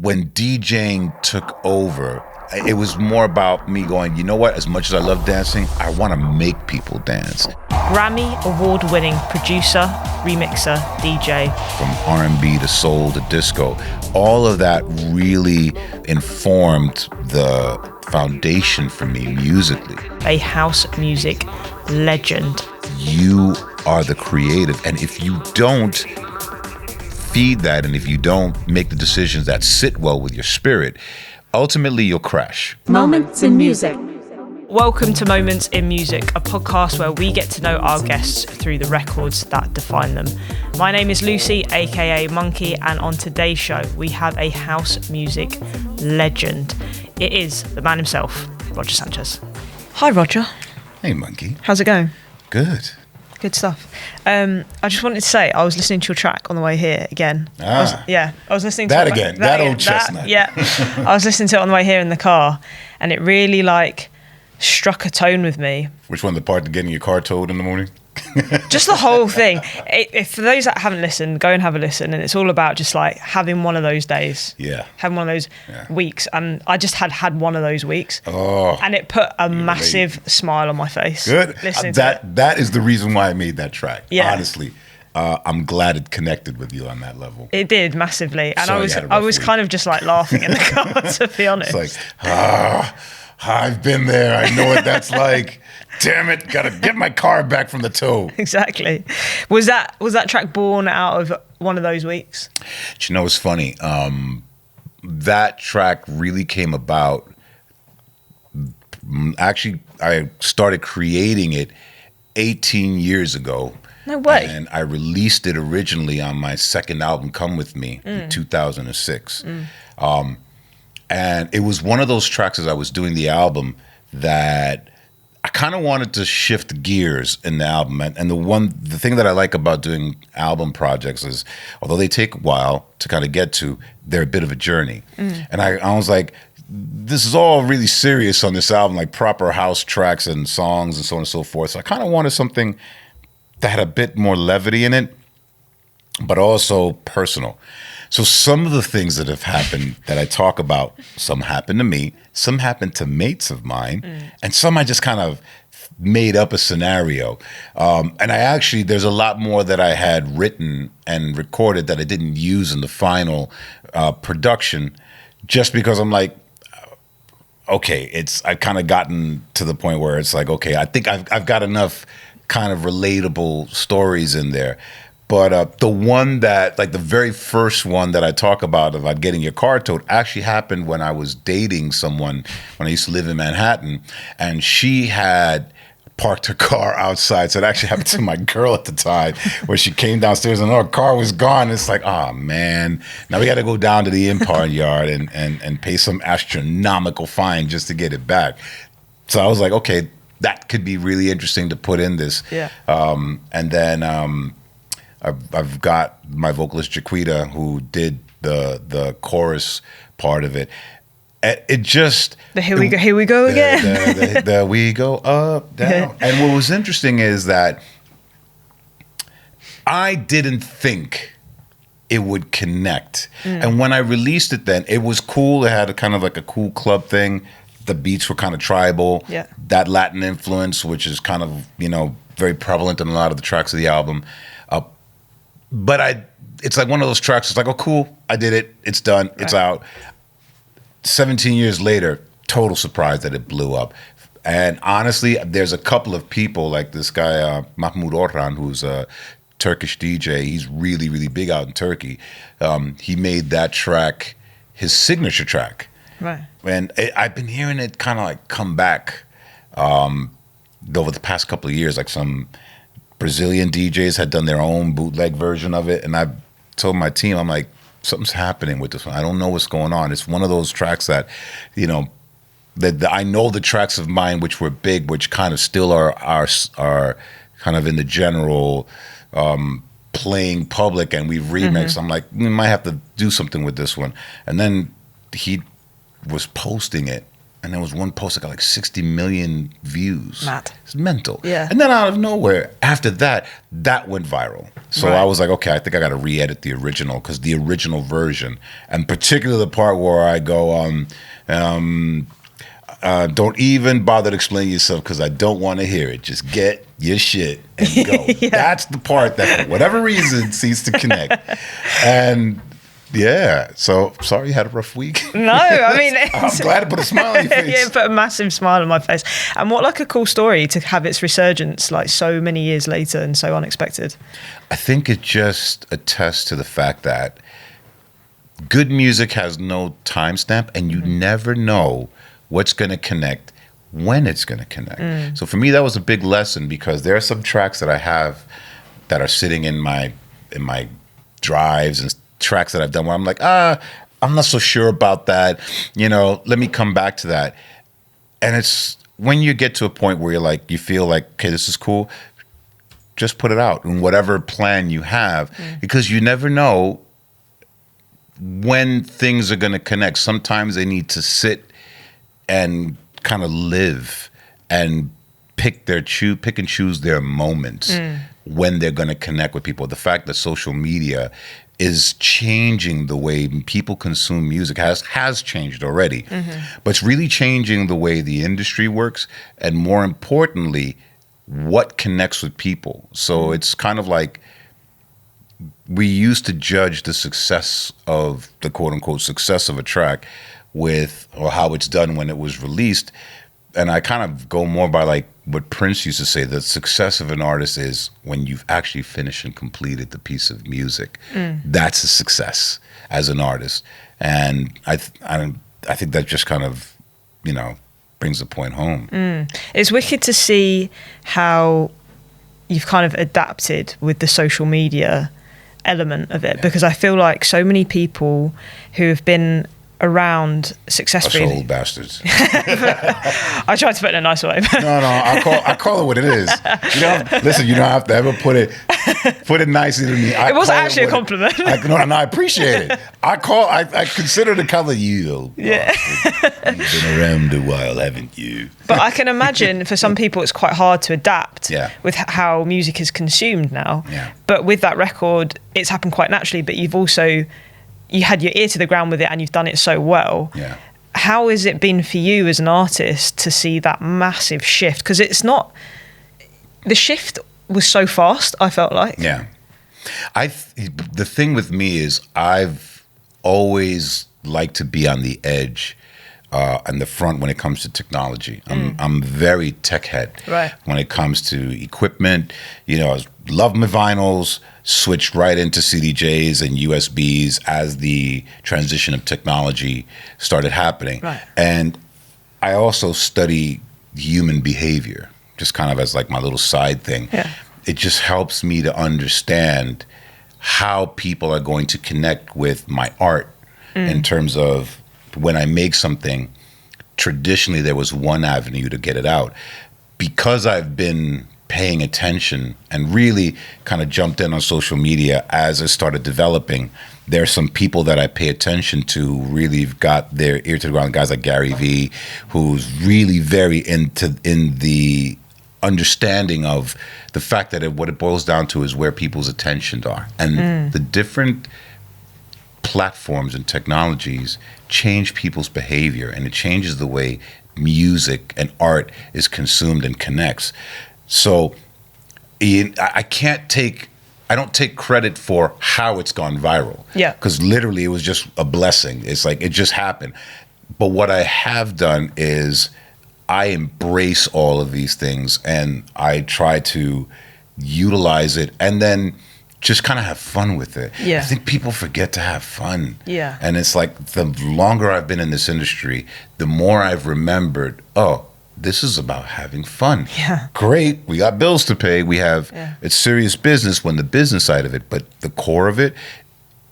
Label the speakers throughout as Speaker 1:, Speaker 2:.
Speaker 1: when DJing took over, it was more about me going, you know what, as much as I love dancing, I want to make people dance.
Speaker 2: Grammy award-winning producer, remixer, DJ.
Speaker 1: From R&B to soul to disco, all of that really informed the foundation for me musically.
Speaker 2: A house music legend.
Speaker 1: You are the creative, and if you don't feed that, and if you don't make the decisions that sit well with your spirit, ultimately you'll crash.
Speaker 3: Moments in Music.
Speaker 2: Welcome to Moments in Music, a podcast where we get to know our guests through the records that define them. My name is Lucy, aka Monki, and on today's show we have a house music legend. It is the man himself, Roger Sanchez. Hi Roger.
Speaker 1: Hey Monkey.
Speaker 2: How's it going?
Speaker 1: Good.
Speaker 2: Good stuff. I just wanted to say I was listening to your track on the way here again. I was listening to
Speaker 1: that again. That old chestnut.
Speaker 2: I was listening to it on the way here in the car, and it really struck a tone with me.
Speaker 1: Which one? The part of getting your car towed in the morning?
Speaker 2: Just the whole thing. If for those that haven't listened, go and have a listen. And it's all about just having one of those days.
Speaker 1: Yeah.
Speaker 2: Having one of those weeks. And I just had one of those weeks.
Speaker 1: Oh.
Speaker 2: And it put a massive smile on my face.
Speaker 1: Good.
Speaker 2: Listening to it.
Speaker 1: That is the reason why I made that track.
Speaker 2: Yeah.
Speaker 1: Honestly. I'm glad it connected with you on that level.
Speaker 2: It did massively. And
Speaker 1: Sorry,
Speaker 2: I was kind of just laughing in the car, to be honest.
Speaker 1: It's I've been there. I know what that's like. Damn it, gotta get my car back from the tow.
Speaker 2: Exactly. Was that track born out of one of those weeks?
Speaker 1: You know, it's funny. That track really came about. Actually, I started creating it 18 years ago.
Speaker 2: No way.
Speaker 1: And I released it originally on my second album, Come With Me, in 2006. And it was one of those tracks as I was doing the album that I kind of wanted to shift gears in the album. And the thing that I like about doing album projects is, although they take a while to kind of get to, they're a bit of a journey. And I was like, this is all really serious on this album, like proper house tracks and songs and so on and so forth. So I kind of wanted something that had a bit more levity in it, but also personal. So some of the things that have happened that I talk about, some happened to me, some happened to mates of mine, and some I just kind of made up a scenario. And there's a lot more that I had written and recorded that I didn't use in the final production, just because I'm like, okay, I've kind of gotten to the point where it's like, okay, I think I've got enough kind of relatable stories in there. But the one that, the very first one that I talk about getting your car towed, actually happened when I was dating someone when I used to live in Manhattan, and she had parked her car outside. So it actually happened to my girl at the time, where she came downstairs and her car was gone. It's like, oh man, now we got to go down to the impound yard and pay some astronomical fine just to get it back. So I was like, okay, that could be really interesting to put in this.
Speaker 2: Yeah.
Speaker 1: And then I've got my vocalist Jaquita, who did the chorus part of it. It just
Speaker 2: here we go again.
Speaker 1: The we go up, down. And what was interesting is that I didn't think it would connect. And when I released it, then it was cool. It had a kind of a cool club thing. The beats were kind of tribal.
Speaker 2: Yeah.
Speaker 1: That Latin influence, which is kind of very prevalent in a lot of the tracks of the album. But it's like one of those tracks. It's like, oh, cool, I did it. It's done. Right. It's out. 17 years later, total surprise that it blew up. And honestly, there's a couple of people like this guy, Mahmoud Orhan, who's a Turkish DJ. He's really, really big out in Turkey. He made that track his signature track.
Speaker 2: Right.
Speaker 1: And I've been hearing it kind of come back over the past couple of years, some Brazilian DJs had done their own bootleg version of it, and I told my team, I'm like, something's happening with this one. I don't know what's going on. It's one of those tracks that, I know the tracks of mine which were big, which kind of still are kind of in the general playing public, and we've remixed. I'm like, we might have to do something with this one. And then he was posting it and there was one post that got like 60 million views.
Speaker 2: Mad.
Speaker 1: It's mental.
Speaker 2: Yeah.
Speaker 1: And then out of nowhere, after that went viral. So I was like, okay, I think I got to re-edit the original, because the original version, and particularly the part where I go, don't even bother to explain yourself because I don't want to hear it. Just get your shit and go.
Speaker 2: Yeah.
Speaker 1: That's the part that, for whatever reason, seems to connect. And yeah, so sorry you had a rough week.
Speaker 2: No, I mean,
Speaker 1: I'm glad to put a smile on your face.
Speaker 2: Yeah, put a massive smile on my face. And what like a cool story to have its resurgence like so many years later and so unexpected.
Speaker 1: I think it just attests to the fact that good music has no timestamp, and you never know what's going to connect when it's going to connect. So for me, that was a big lesson, because there are some tracks that I have that are sitting in my drives, and tracks that I've done where I'm like, I'm not so sure about that. Let me come back to that. And it's when you get to a point where you're like, you feel like, okay, this is cool, just put it out in whatever plan you have, because you never know when things are going to connect. Sometimes they need to sit and kind of live and pick and choose their moments when they're going to connect with people. The fact that social media is changing the way people consume music has changed already, but it's really changing the way the industry works, and more importantly, what connects with people. So it's kind of like, we used to judge the success of the quote unquote success of a track or how it's done when it was released. And I kind of go more by like what Prince used to say, the success of an artist is when you've actually finished and completed the piece of music. That's a success as an artist. And I think that just kind of, brings the point home.
Speaker 2: It's wicked to see how you've kind of adapted with the social media element of it, because I feel like so many people who have been around successfully.
Speaker 1: Us old bastards.
Speaker 2: I tried to put it in a nice way.
Speaker 1: No, I call it what it is. You don't have to ever put it nicely to me.
Speaker 2: It was actually a compliment.
Speaker 1: I appreciate it. I consider the color you.
Speaker 2: Yeah.
Speaker 1: You've been around a while, haven't you?
Speaker 2: But I can imagine for some people it's quite hard to adapt with how music is consumed now.
Speaker 1: Yeah.
Speaker 2: But with that record, it's happened quite naturally, but you had your ear to the ground with it and you've done it so well.
Speaker 1: Yeah.
Speaker 2: How has it been for you as an artist to see that massive shift? Because the shift was so fast, I felt like.
Speaker 1: Yeah. The thing with me is I've always liked to be on the edge and the front when it comes to technology. I'm very tech head when it comes to equipment. I love my vinyls, switched right into CDJs and USBs as the transition of technology started happening.
Speaker 2: Right.
Speaker 1: And I also study human behavior, just kind of as like my little side thing.
Speaker 2: Yeah.
Speaker 1: It just helps me to understand how people are going to connect with my art in terms of when I make something. Traditionally, there was one avenue to get it out. Because I've been paying attention and really kind of jumped in on social media as it started developing, there's some people that I pay attention to really got their ear to the ground. Guys like Gary Vee, who's really very in the understanding of the fact that what it boils down to is where people's attentions are. And the different platforms and technologies change people's behavior, and it changes the way music and art is consumed and connects. So I don't take credit for how it's gone viral.
Speaker 2: Yeah.
Speaker 1: Because literally it was just a blessing. It's like it just happened. But what I have done is I embrace all of these things and I try to utilize it and then just kind of have fun with it.
Speaker 2: Yeah.
Speaker 1: I think people forget to have fun.
Speaker 2: Yeah.
Speaker 1: And it's like the longer I've been in this industry, the more I've remembered, this is about having fun.
Speaker 2: Yeah.
Speaker 1: Great. We got bills to pay. It's serious business when the business side of it, but the core of it,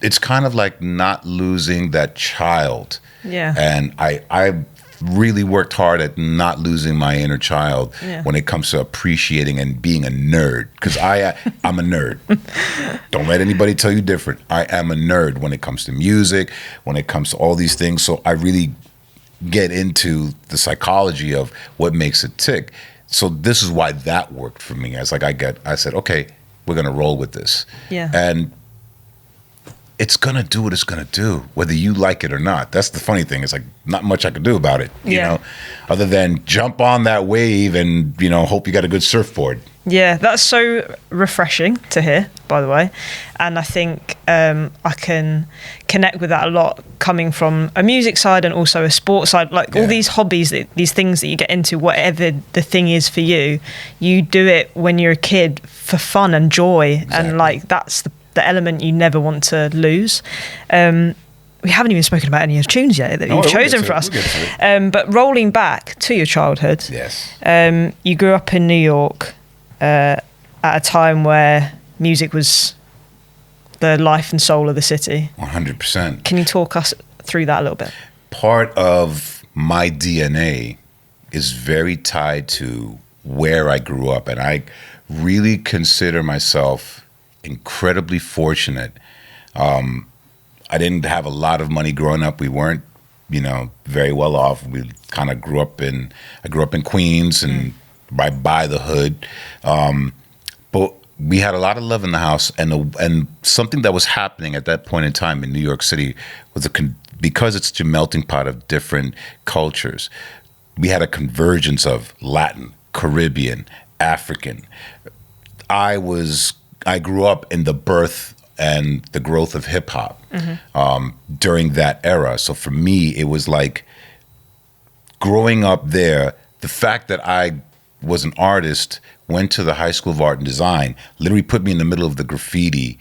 Speaker 1: it's kind of like not losing that child.
Speaker 2: Yeah.
Speaker 1: And I really worked hard at not losing my inner child when it comes to appreciating and being a nerd. Because I'm a nerd. Don't let anybody tell you different. I am a nerd when it comes to music, when it comes to all these things. So I really get into the psychology of what makes it tick. So this is why that worked for me. It's like I said, okay, we're gonna roll with this.
Speaker 2: Yeah.
Speaker 1: And it's gonna do what it's gonna do, whether you like it or not. That's the funny thing. It's like not much I could do about it, you know, other than jump on that wave and, you know, hope you got a good surfboard.
Speaker 2: Yeah, that's so refreshing to hear, by the way. And I think I can connect with that a lot, coming from a music side and also a sports side. Like all these hobbies, these things that you get into, whatever the thing is for you, you do it when you're a kid for fun and joy. Exactly. And like that's the element you never want to lose. We haven't even spoken about any of the tunes yet that you've chosen for us. But rolling back to your childhood, you grew up in New York at a time where music was the life and soul of the city.
Speaker 1: 100%.
Speaker 2: Can you talk us through that a little bit?
Speaker 1: Part of my DNA is very tied to where I grew up, and I really consider myself incredibly fortunate. I didn't have a lot of money growing up. We weren't, you know, very well off. We kind of grew up in Queens and right by the hood. But we had a lot of love in the house, and something that was happening at that point in time in New York City was because it's such a melting pot of different cultures. We had a convergence of Latin, Caribbean, African. I grew up in the birth and the growth of hip hop during that era. So for me, it was like growing up there, the fact that I was an artist, went to the High School of Art and Design, literally put me in the middle of the graffiti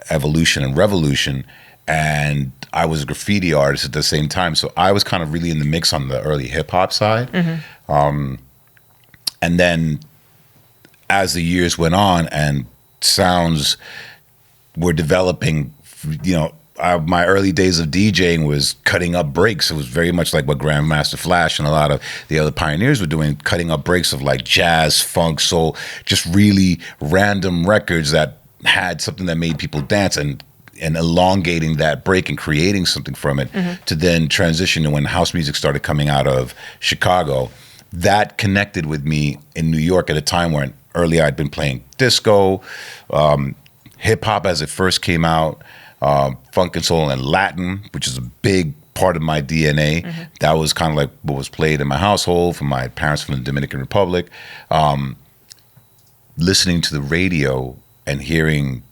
Speaker 1: evolution and revolution. And I was a graffiti artist at the same time. So I was kind of really in the mix on the early hip hop side. And then as the years went on and sounds were developing, you know, my early days of DJing was cutting up breaks. It was very much like what Grandmaster Flash and a lot of the other pioneers were doing, cutting up breaks of like jazz, funk, soul, just really random records that had something that made people dance, and elongating that break and creating something from it to then transition to when house music started coming out of Chicago. That connected with me in New York at a time when earlier I'd been playing disco, hip hop as it first came out, funk and soul and Latin, which is a big part of my DNA. That was kind of like what was played in my household from my parents from the Dominican Republic. Listening to the radio and hearing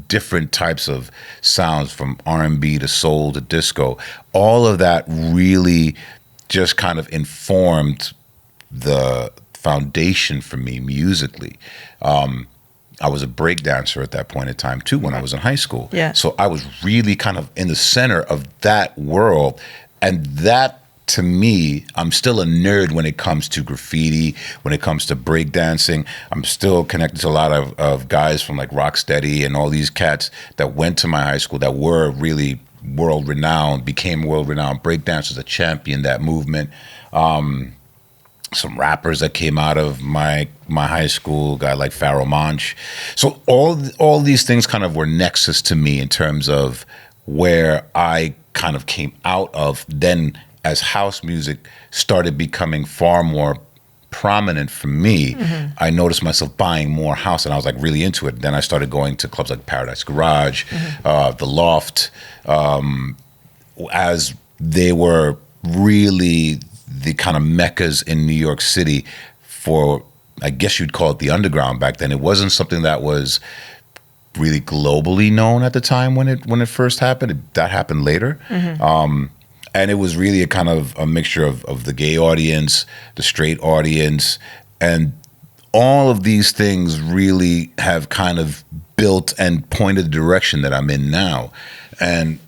Speaker 1: different types of sounds from R&B to soul to disco, all of that really just kind of informed the foundation for me musically. I was a break dancer at that point in time too when I was in high school. So I was really kind of in the center of that world, and that to me, I'm still a nerd when it comes to graffiti, when it comes to breakdancing. I'm still connected to a lot of guys from like Rocksteady and all these cats that went to my high school that were really world-renowned, became world-renowned breakdancers that championed that movement. Some rappers that came out of my high school, a guy like Pharoah Monch. So all these things kind of were nexus to me in terms of where I kind of came out of. Then as house music started becoming far more prominent for me, I noticed myself buying more house, and I was like really into it. Then I started going to clubs like Paradise Garage, The Loft, as they were really the kind of meccas in New York City for, I guess you'd call it the underground back then. It wasn't something that was really globally known at the time when it first happened. That happened later. And it was really a kind of a mixture of the gay audience, the straight audience, and all of these things really have kind of built and pointed the direction that I'm in now. And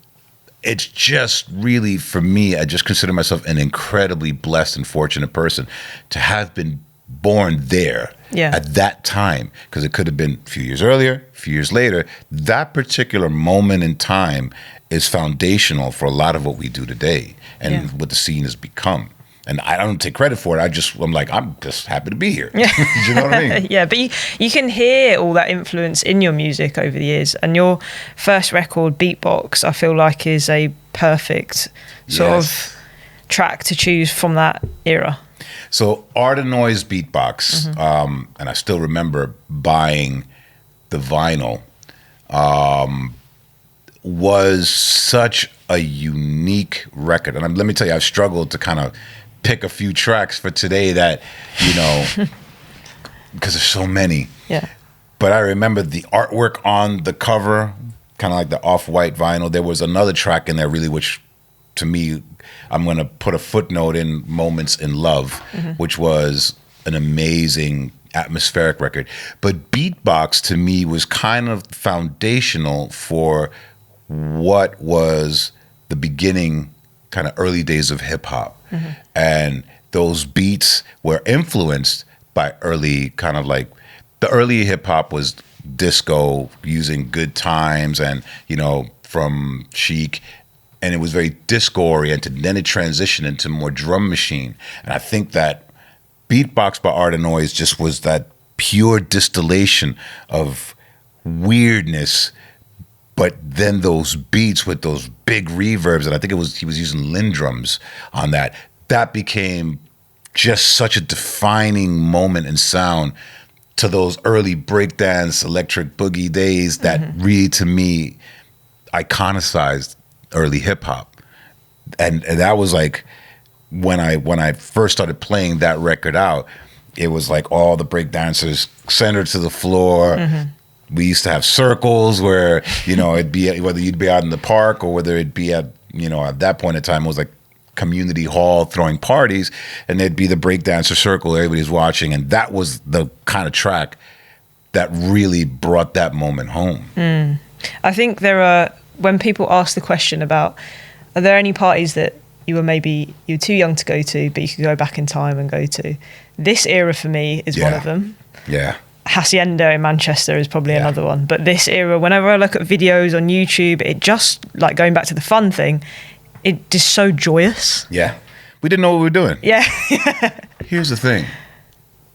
Speaker 1: it's just really, for me, I just consider myself an incredibly blessed and fortunate person to have been born there at that time, because it could have been a few years earlier, a few years later. That particular moment in time is foundational for a lot of what we do today and what the scene has become. And I don't take credit for it. I'm just happy to be here. You know what I mean?
Speaker 2: But you can hear all that influence in your music over the years. And your first record, Beatbox, I feel like is a perfect sort of track to choose from that era?
Speaker 1: So Art of Noise Beatbox, and I still remember buying the vinyl, was such a unique record. And let me tell you, I've struggled to kind of pick a few tracks for today that, because there's so many.
Speaker 2: Yeah.
Speaker 1: But I remember the artwork on the cover, kind of like the off-white vinyl. There was another track in there really, which to me, I'm going to put a footnote in, Moments in Love, which was an amazing atmospheric record. But Beatbox to me was kind of foundational for what was the beginning, kind of early days of hip hop. And those beats were influenced by early kind of like, the early hip hop was disco, using Good Times and, from Chic. And it was very disco oriented. Then it transitioned into more drum machine. And I think that Beatbox by Art of Noise just was that pure distillation of weirdness, but then those beats with those big reverbs, and I think he was using Lindrums on that. That became just such a defining moment in sound to those early breakdance, electric boogie days that really, to me, iconicized early hip hop. And that was like when I first started playing that record out, it was like all the breakdancers centered to the floor. We used to have circles where, it'd be whether you'd be out in the park or whether it'd be at, at that point in time, it was like community hall throwing parties, and there'd be the breakdancer circle, everybody's watching. And that was the kind of track that really brought that moment home.
Speaker 2: I think when people ask the question about, are there any parties that you're too young to go to, but you could go back in time and go to? This era for me is one of them.
Speaker 1: Yeah.
Speaker 2: Hacienda in Manchester is probably another one. But this era, whenever I look at videos on YouTube, it just, like going back to the fun thing, it's just so joyous.
Speaker 1: Yeah. We didn't know what we were doing.
Speaker 2: Yeah.
Speaker 1: Here's the thing.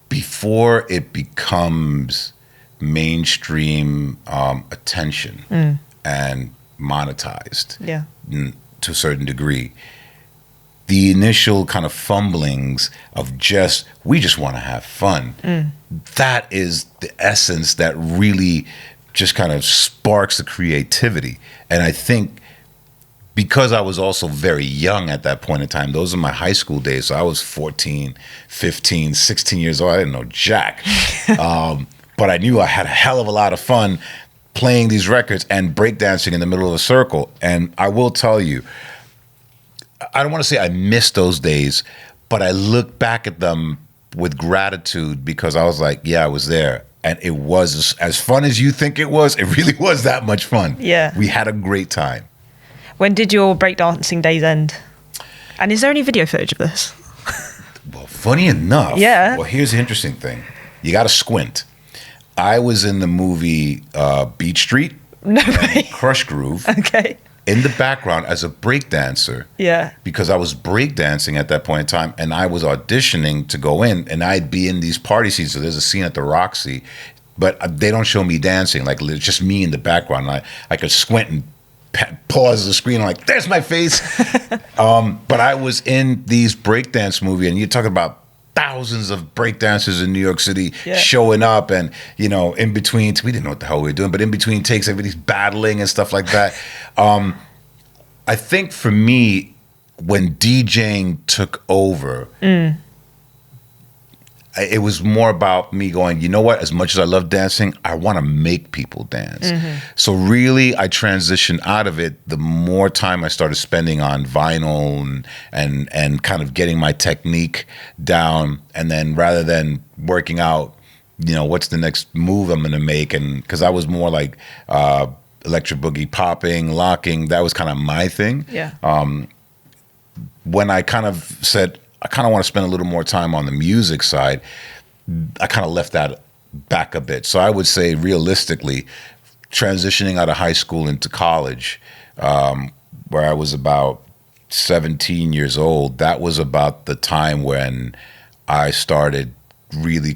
Speaker 1: Before it becomes mainstream attention and monetized to a certain degree, the initial kind of fumblings of we just want to have fun. That is the essence that really just kind of sparks the creativity. And I think because I was also very young at that point in time, those are my high school days. So I was 14, 15, 16 years old. I didn't know jack. But I knew I had a hell of a lot of fun playing these records and breakdancing in the middle of a circle. And I will tell you, I don't want to say I miss those days, but I look back at them with gratitude because I was like, yeah, I was there. And it was as fun as you think it was. It really was that much fun.
Speaker 2: Yeah.
Speaker 1: We had a great time.
Speaker 2: When did your breakdancing days end? And is there any video footage of this?
Speaker 1: Well, funny enough.
Speaker 2: Yeah.
Speaker 1: Well, here's the interesting thing. You got to squint. I was in the movie Beat Street.
Speaker 2: No way.
Speaker 1: Crush Groove.
Speaker 2: Okay.
Speaker 1: In the background as a breakdancer.
Speaker 2: Yeah.
Speaker 1: Because I was breakdancing at that point in time, and I was auditioning to go in, and I'd be in these party scenes. So there's a scene at the Roxy, but they don't show me dancing. Like, it's just me in the background. I could squint and pause the screen. I'm like, there's my face. But I was in these breakdance movie, and you're talking about thousands of breakdancers in New York City showing up, and in between, we didn't know what the hell we were doing, but in between takes, everybody's battling and stuff like that. I think for me, when DJing took over, it was more about me going, you know what, as much as I love dancing, I want to make people dance. So really, I transitioned out of it the more time I started spending on vinyl and kind of getting my technique down. And then rather than working out, what's the next move I'm going to make? And because I was more like electric boogie, popping, locking, that was kind of my thing.
Speaker 2: Yeah.
Speaker 1: When I kind of said, I kind of want to spend a little more time on the music side, I kind of left that back a bit. So I would say realistically, transitioning out of high school into college, where I was about 17 years old, that was about the time when I started really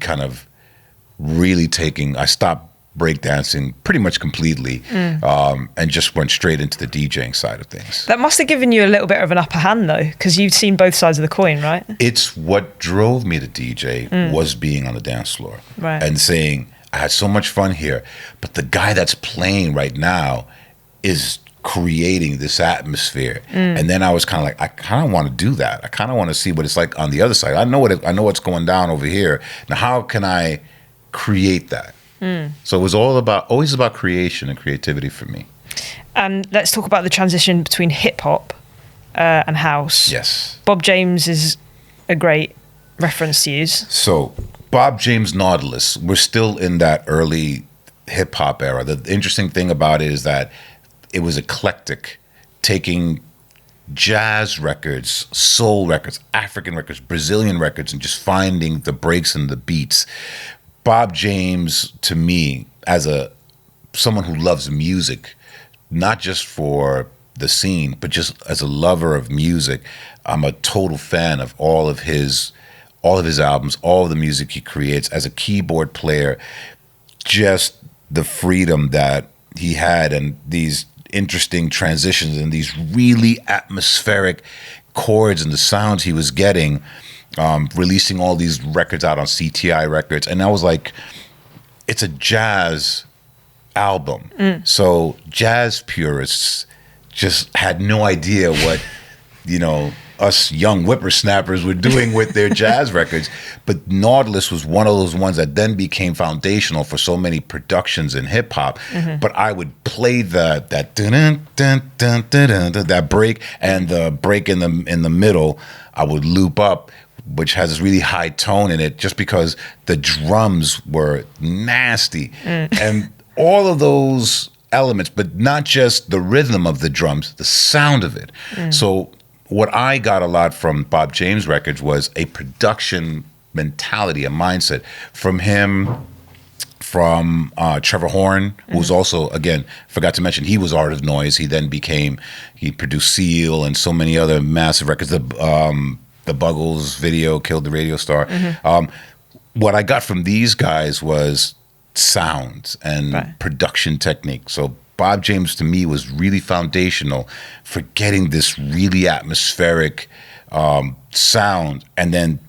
Speaker 1: I stopped breakdancing pretty much completely, and just went straight into the DJing side of things.
Speaker 2: That must have given you a little bit of an upper hand, though, because you've seen both sides of the coin, right?
Speaker 1: It's what drove me to DJ was being on the dance floor,
Speaker 2: right,
Speaker 1: and saying, I had so much fun here, but the guy that's playing right now is creating this atmosphere. And then I was kind of like, I kind of want to do that. I kind of want to see what it's like on the other side. I know what's going down over here. Now, how can I create that? So it was always about creation and creativity for me.
Speaker 2: And let's talk about the transition between hip hop and house.
Speaker 1: Yes.
Speaker 2: Bob James is a great reference to use.
Speaker 1: So Bob James Nautilus, we're still in that early hip hop era. The interesting thing about it is that it was eclectic, taking jazz records, soul records, African records, Brazilian records, and just finding the breaks and the beats. Bob James, to me, as someone who loves music, not just for the scene, but just as a lover of music, I'm a total fan of all of his albums, all of the music he creates. As a keyboard player, just the freedom that he had and these interesting transitions and these really atmospheric chords and the sounds he was getting, releasing all these records out on CTI Records. And I was like, it's a jazz album. So jazz purists just had no idea what, us young whippersnappers were doing with their jazz records. But Nautilus was one of those ones that then became foundational for so many productions in hip hop. But I would play that dun dun dun dun dun, that break, and the break in the middle I would loop up, which has this really high tone in it, just because the drums were nasty. And all of those elements, but not just the rhythm of the drums, the sound of it. So what I got a lot from Bob James records was a production mentality, a mindset from him, from Trevor Horn, who's also, again, forgot to mention, he was Art of Noise. He then he produced Seal and so many other massive records. The Buggles video, Killed the Radio Star. What I got from these guys was sounds and production technique. So Bob James, to me, was really foundational for getting this really atmospheric sound, and then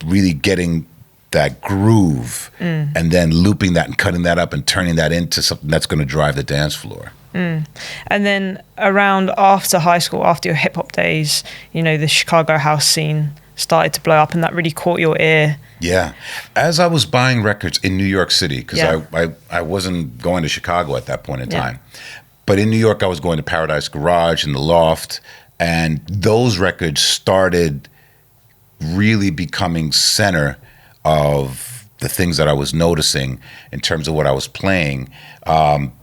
Speaker 1: really getting that groove, and then looping that and cutting that up and turning that into something that's going to drive the dance floor.
Speaker 2: And then around after high school, after your hip hop days, the Chicago house scene started to blow up, and that really caught your ear.
Speaker 1: Yeah. As I was buying records in New York City, because I wasn't going to Chicago at that point in time, but in New York I was going to Paradise Garage and the Loft, and those records started really becoming center of the things that I was noticing in terms of what I was playing. Then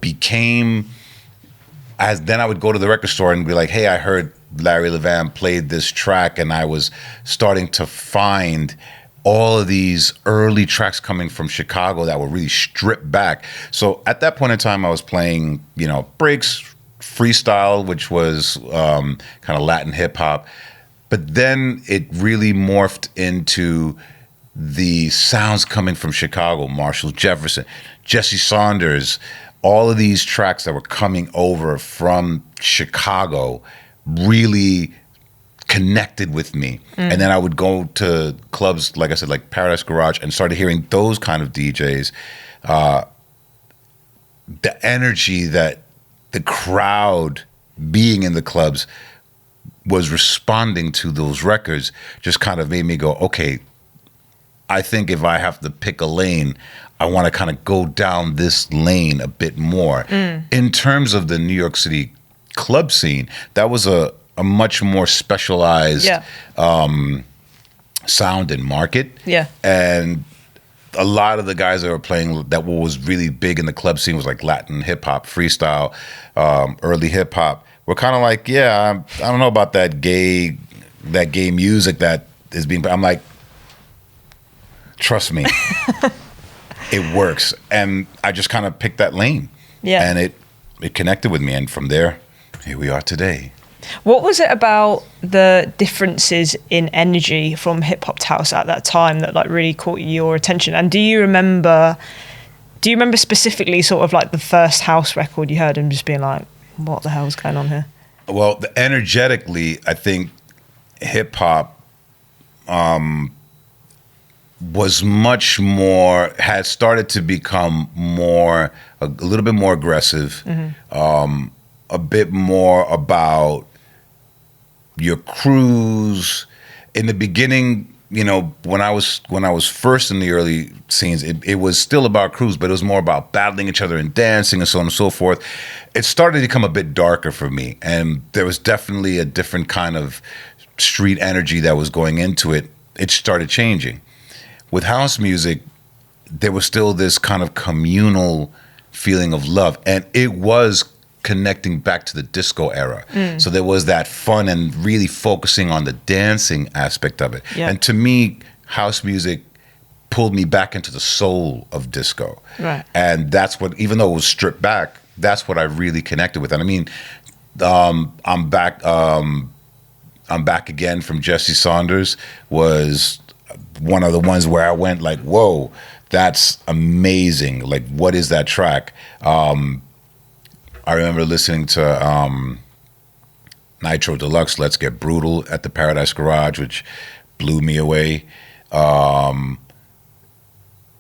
Speaker 1: I would go to the record store and be like, hey, I heard Larry Levan played this track, and I was starting to find all of these early tracks coming from Chicago that were really stripped back. So at that point in time, I was playing, breaks, freestyle, which was kind of Latin hip hop. But then it really morphed into the sounds coming from Chicago, Marshall Jefferson, Jesse Saunders, all of these tracks that were coming over from Chicago really connected with me. And then I would go to clubs, like I said, like Paradise Garage, and started hearing those kind of DJs. The energy that the crowd being in the clubs was responding to those records just kind of made me go, okay, I think if I have to pick a lane, I want to kind of go down this lane a bit more. In terms of the New York City club scene, that was a much more specialized sound and market. And a lot of the guys that were playing, that what was really big in the club scene was like Latin hip hop, freestyle, early hip hop. We're kind of like, I don't know about that gay music that is being. I'm like, trust me, it works. And I just kind of picked that lane. And it connected with me, and from there, here we are today.
Speaker 2: What was it about the differences in energy from hip hop to house at that time that like really caught your attention? And do you remember Do you remember specifically sort of like the first house record you heard and just being like, what the hell is going on here?
Speaker 1: Well, energetically, I think hip hop was much more, had started to become more, a little bit more aggressive, a bit more about your crews. In the beginning, you know, when I was first in the early scenes, it was still about crews, but it was more about battling each other and dancing and so on and so forth. It started to become a bit darker for me, and there was definitely a different kind of street energy that was going into it. It started changing. With house music, there was still this kind of communal feeling of love, and it was connecting back to the disco era. So there was that fun and really focusing on the dancing aspect of it.
Speaker 2: Yeah.
Speaker 1: And to me, house music pulled me back into the soul of disco.
Speaker 2: Right.
Speaker 1: And that's what, even though it was stripped back, that's what I really connected with. And I mean, I'm back again from Jesse Saunders was one of the ones where I went like, whoa, that's amazing. Like, what is that track? I remember listening to Nitro Deluxe, Let's Get Brutal at the Paradise Garage, which blew me away.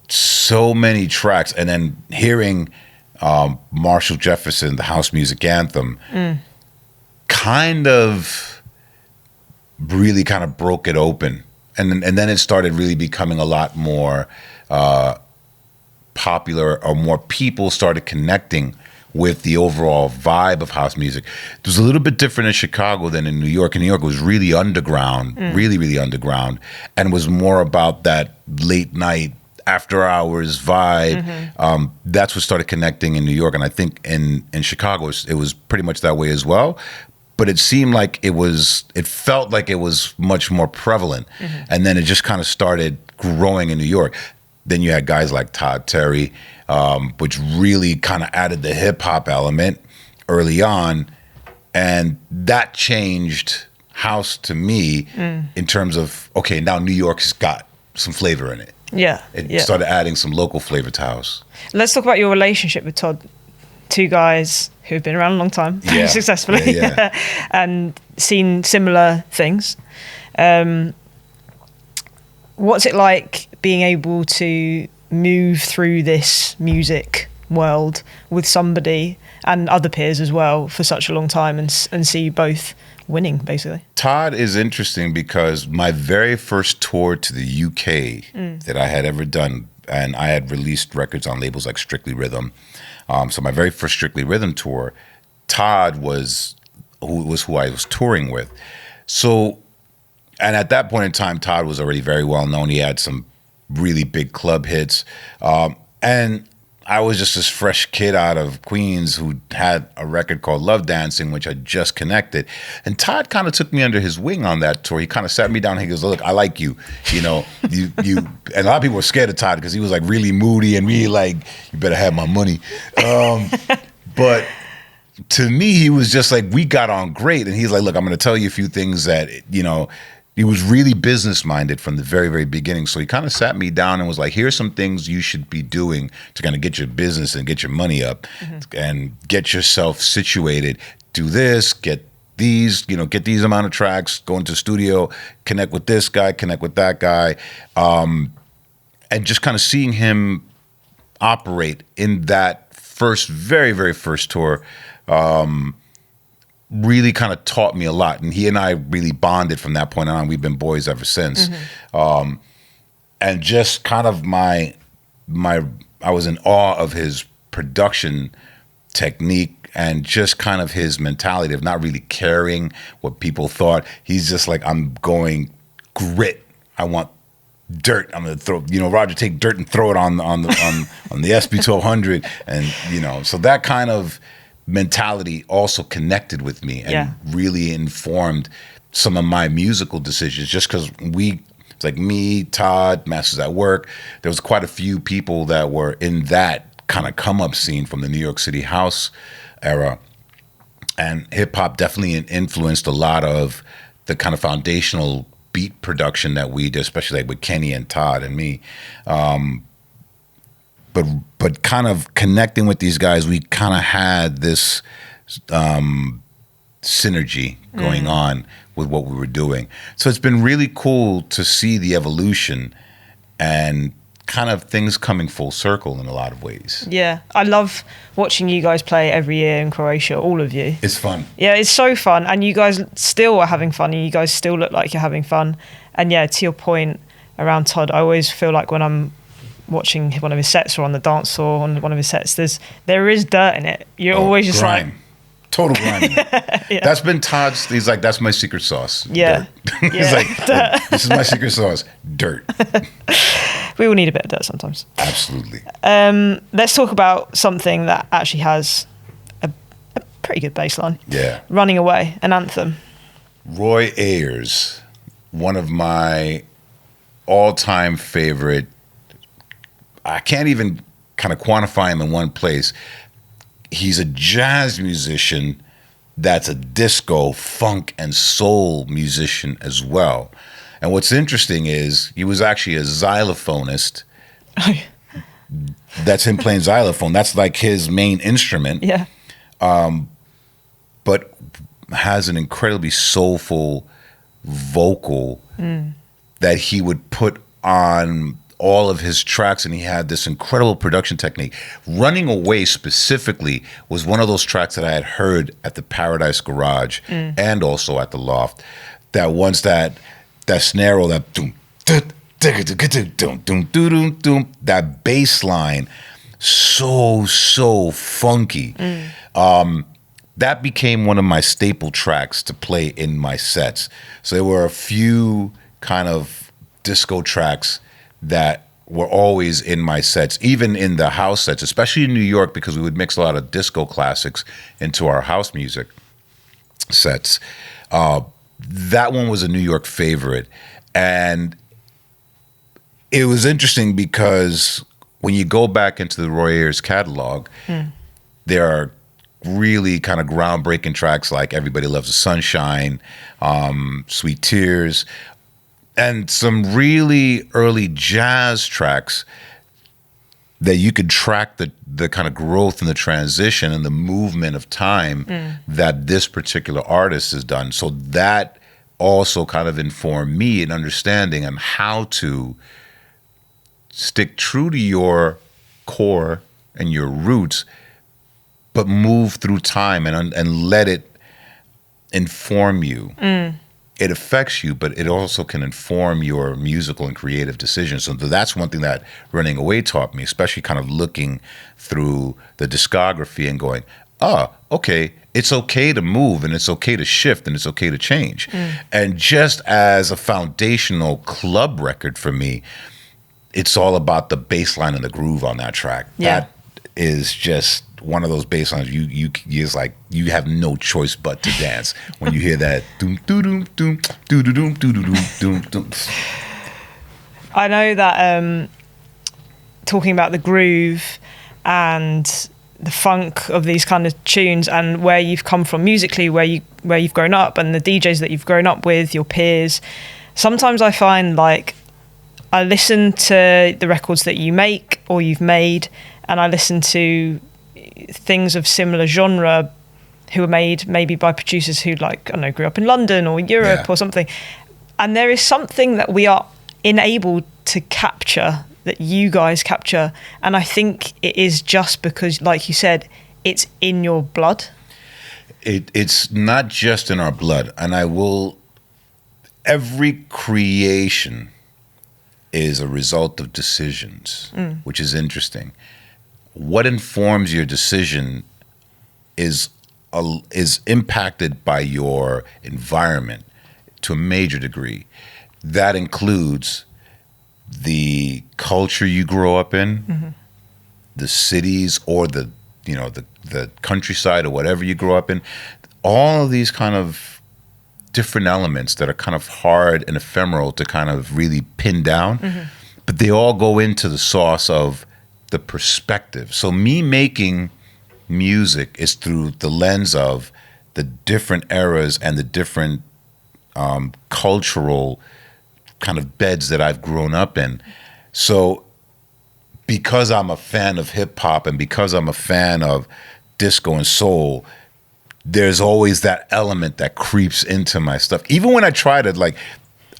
Speaker 1: So many tracks. And then hearing Marshall Jefferson, the house music anthem, kind of really kind of broke it open. And then it started really becoming a lot more popular, or more people started connecting with the overall vibe of house music. It was a little bit different in Chicago than in New York. In New York, it was really underground, really, really underground, and was more about that late night, after hours vibe. That's what started connecting in New York. And I think in Chicago, it was pretty much that way as well. But it seemed like it felt like it was much more prevalent. And then it just kind of started growing in New York. Then you had guys like Todd Terry, which really kind of added the hip hop element early on. And that changed house to me in terms of, okay, now New York's got some flavor in it.
Speaker 2: Yeah.
Speaker 1: It started adding some local flavor to house.
Speaker 2: Let's talk about your relationship with Todd. Two guys who've been around a long time, very successfully, and seen similar things. What's it like being able to move through this music world with somebody and other peers as well for such a long time and see you both winning, basically? Todd
Speaker 1: is interesting because my very first tour to the UK that I had ever done, and I had released records on labels like Strictly Rhythm. So my very first Strictly Rhythm tour, Todd was who I was touring with. So, and at that point in time, Todd was already very well known. He had some really big club hits. And I was just this fresh kid out of Queens who had a record called Love Dancing, which I just connected. And Todd kind of took me under his wing on that tour. He kind of sat me down and he goes, look, I like you. You know, you and a lot of people were scared of Todd because he was like really moody and really like, you better have my money. But to me, he was just like, we got on great. And he's like, look, I'm going to tell you a few things that, you know, he was really business minded from the very, very beginning. So he kind of sat me down and was like, here's some things you should be doing to kind of get your business and get your money up and get yourself situated. Do this, get these, you know, get these amount of tracks, go into the studio, connect with this guy, connect with that guy. And just kind of seeing him operate in that first, very, very first tour, really kind of taught me a lot. And he and I really bonded from that point on. We've been boys ever since. And just kind of I was in awe of his production technique and just kind of his mentality of not really caring what people thought. He's just like, I'm going grit. I want dirt. I'm gonna throw, you know, Roger, take dirt and throw it on the SB1200. And, you know, so that kind of mentality also connected with me and really informed some of my musical decisions, just because it's like me, Todd, Masters at Work. There was quite a few people that were in that kind of come up scene from the New York City house era. And hip hop definitely influenced a lot of the kind of foundational beat production that we did, especially like with Kenny and Todd and me. but kind of connecting with these guys, we kind of had this synergy going on with what we were doing. So it's been really cool to see the evolution and kind of things coming full circle in a lot of ways.
Speaker 2: Yeah, I love watching you guys play every year in Croatia, all of you.
Speaker 1: It's fun.
Speaker 2: Yeah, it's so fun, and you guys still are having fun, and you guys still look like you're having fun. And yeah, to your point around Todd, I always feel like when I'm watching one of his sets or on the dance floor on one of his sets, there is dirt in it. You're always just
Speaker 1: grime.
Speaker 2: Like...
Speaker 1: Total grime. Yeah. That's been Todd's, he's like, that's my secret sauce.
Speaker 2: Yeah.
Speaker 1: Dirt. He's like, this is my secret sauce, dirt.
Speaker 2: We all need a bit of dirt sometimes.
Speaker 1: Absolutely.
Speaker 2: Let's talk about something that actually has a pretty good bass line.
Speaker 1: Yeah.
Speaker 2: Running Away, an anthem.
Speaker 1: Roy Ayers, one of my all-time favorite, I can't even kind of quantify him in one place. He's a jazz musician that's a disco, funk, and soul musician as well. And what's interesting is he was actually a xylophonist. That's him playing xylophone. That's like his main instrument.
Speaker 2: Yeah.
Speaker 1: But has an incredibly soulful vocal that he would put on all of his tracks, and he had this incredible production technique. Running Away specifically was one of those tracks that I had heard at the Paradise Garage and also at the Loft. That once that snare roll, that doom, that bass line, so funky. That became one of my staple tracks to play in my sets. So there were a few kind of disco tracks that were always in my sets, even in the house sets, especially in New York, because we would mix a lot of disco classics into our house music sets. That one was a New York favorite. And it was interesting because when you go back into the Roy Ayers catalog, there are really kind of groundbreaking tracks like Everybody Loves the Sunshine, Sweet Tears, and some really early jazz tracks that you could track the kind of growth and the transition and the movement of time that this particular artist has done. So that also kind of informed me in understanding on how to stick true to your core and your roots, but move through time and let it inform you. It affects you, but it also can inform your musical and creative decisions. So that's one thing that Running Away taught me, especially kind of looking through the discography and going, okay, it's okay to move and it's okay to shift and it's okay to change. And just as a foundational club record for me, it's all about the bass line and the groove on that track.
Speaker 2: Yeah.
Speaker 1: That is just one of those bass lines it's like you have no choice but to dance when you hear that doom doom doom doom doom doom doom doom doom.
Speaker 2: I know that talking about the groove and the funk of these kind of tunes and where you've come from musically, where you've grown up, and the DJs that you've grown up with, your peers. Sometimes I find like I listen to the records that you make or you've made, and I listen to things of similar genre who are made maybe by producers who, like, I don't know, grew up in London or Europe or something. And there is something that we are enabled to capture that you guys capture. And I think it is just because, like you said, it's in your blood.
Speaker 1: It's not just in our blood. And every creation is a result of decisions, which is interesting. What informs your decision is impacted by your environment to a major degree. That includes the culture you grow up in, the cities, or the countryside, or whatever you grow up in. All of these kind of different elements that are kind of hard and ephemeral to kind of really pin down, but they all go into the sauce of the perspective. So me making music is through the lens of the different eras and the different cultural kind of beds that I've grown up in. So because I'm a fan of hip hop and because I'm a fan of disco and soul, there's always that element that creeps into my stuff. Even when I try to, like,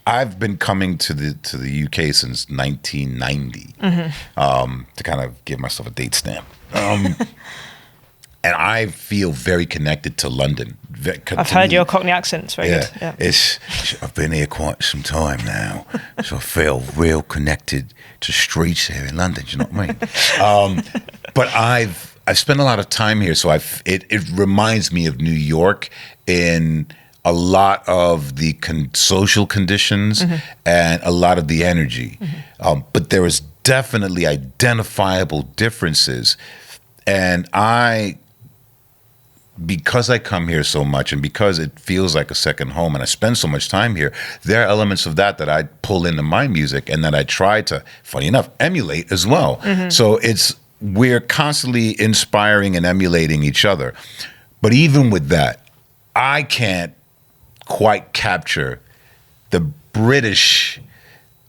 Speaker 1: I've been coming to the UK since 1990 to kind of give myself a date stamp. And I feel very connected to London.
Speaker 2: I've heard your Cockney accent. It's very good.
Speaker 1: Yeah. I've been here quite some time now, so I feel real connected to streets here in London. You know what I mean? But I've spent a lot of time here, so it reminds me of New York in a lot of the social conditions and a lot of the energy. But there is definitely identifiable differences, and because I come here so much and because it feels like a second home and I spend so much time here, there are elements of that I pull into my music and that I try to, funny enough, emulate as well. So we're constantly inspiring and emulating each other. But even with that, I can't quite capture the British,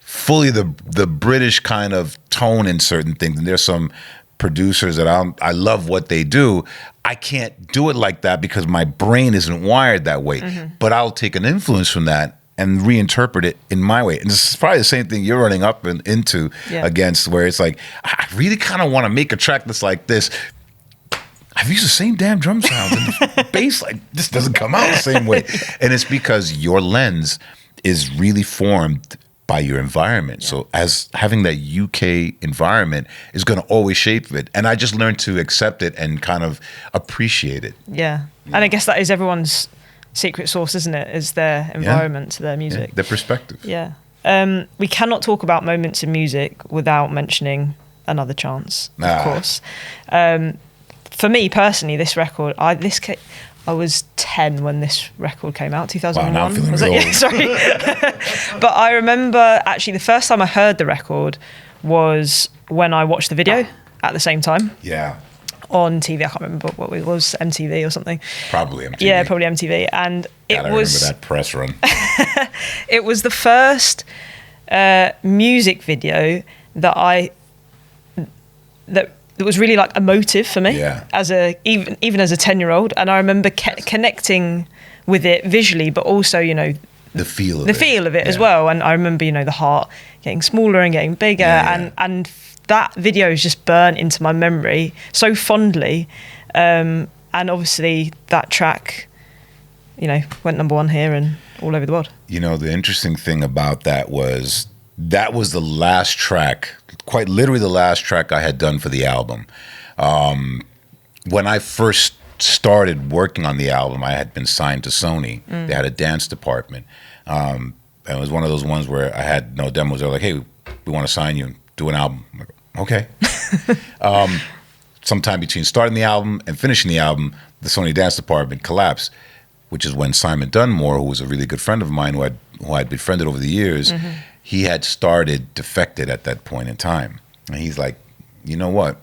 Speaker 1: fully the British kind of tone in certain things. And there's some producers that I love what they do. I can't do it like that because my brain isn't wired that way. But I'll take an influence from that and reinterpret it in my way. And this is probably the same thing you're running up into against, where it's like, I really kind of want to make a track that's like this. I've used the same damn drum sounds and the bass, like, this doesn't come out the same way. And it's because your lens is really formed by your environment. So as having that UK environment is going to always shape it. And I just learned to accept it and kind of appreciate it.
Speaker 2: Yeah. And I guess that is everyone's secret sauce, isn't it? Is their environment, their music.
Speaker 1: Their perspective.
Speaker 2: Yeah. We cannot talk about moments in music without mentioning Another Chance, of course. For me personally, this record, I was 10 when this record came out, 2001.
Speaker 1: Wow, now I'm feeling
Speaker 2: was
Speaker 1: real
Speaker 2: it? Yeah, sorry. But I remember actually the first time I heard the record was when I watched the video at the same time.
Speaker 1: Yeah.
Speaker 2: On TV. I can't remember what it was, MTV or something.
Speaker 1: Probably MTV.
Speaker 2: Yeah, probably MTV. And I
Speaker 1: remember that press run.
Speaker 2: It was the first music video that was really like emotive for me as even as a 10-year-old, and I remember connecting with it visually, but also, you know, the feel of it as well. And I remember, you know, the heart getting smaller and getting bigger, and that video is just burnt into my memory so fondly. And obviously that track, you know, went #1 here and all over the world.
Speaker 1: You know, the interesting thing about that was the last track, quite literally the last track I had done for the album. When I first started working on the album, I had been signed to Sony. They had a dance department. And it was one of those ones where I had no demos. They were like, hey, we want to sign you and do an album. I'm like, okay. Sometime between starting the album and finishing the album, the Sony dance department collapsed, which is when Simon Dunmore, who was a really good friend of mine who I'd befriended over the years, he had started Defected at that point in time. And he's like, you know what?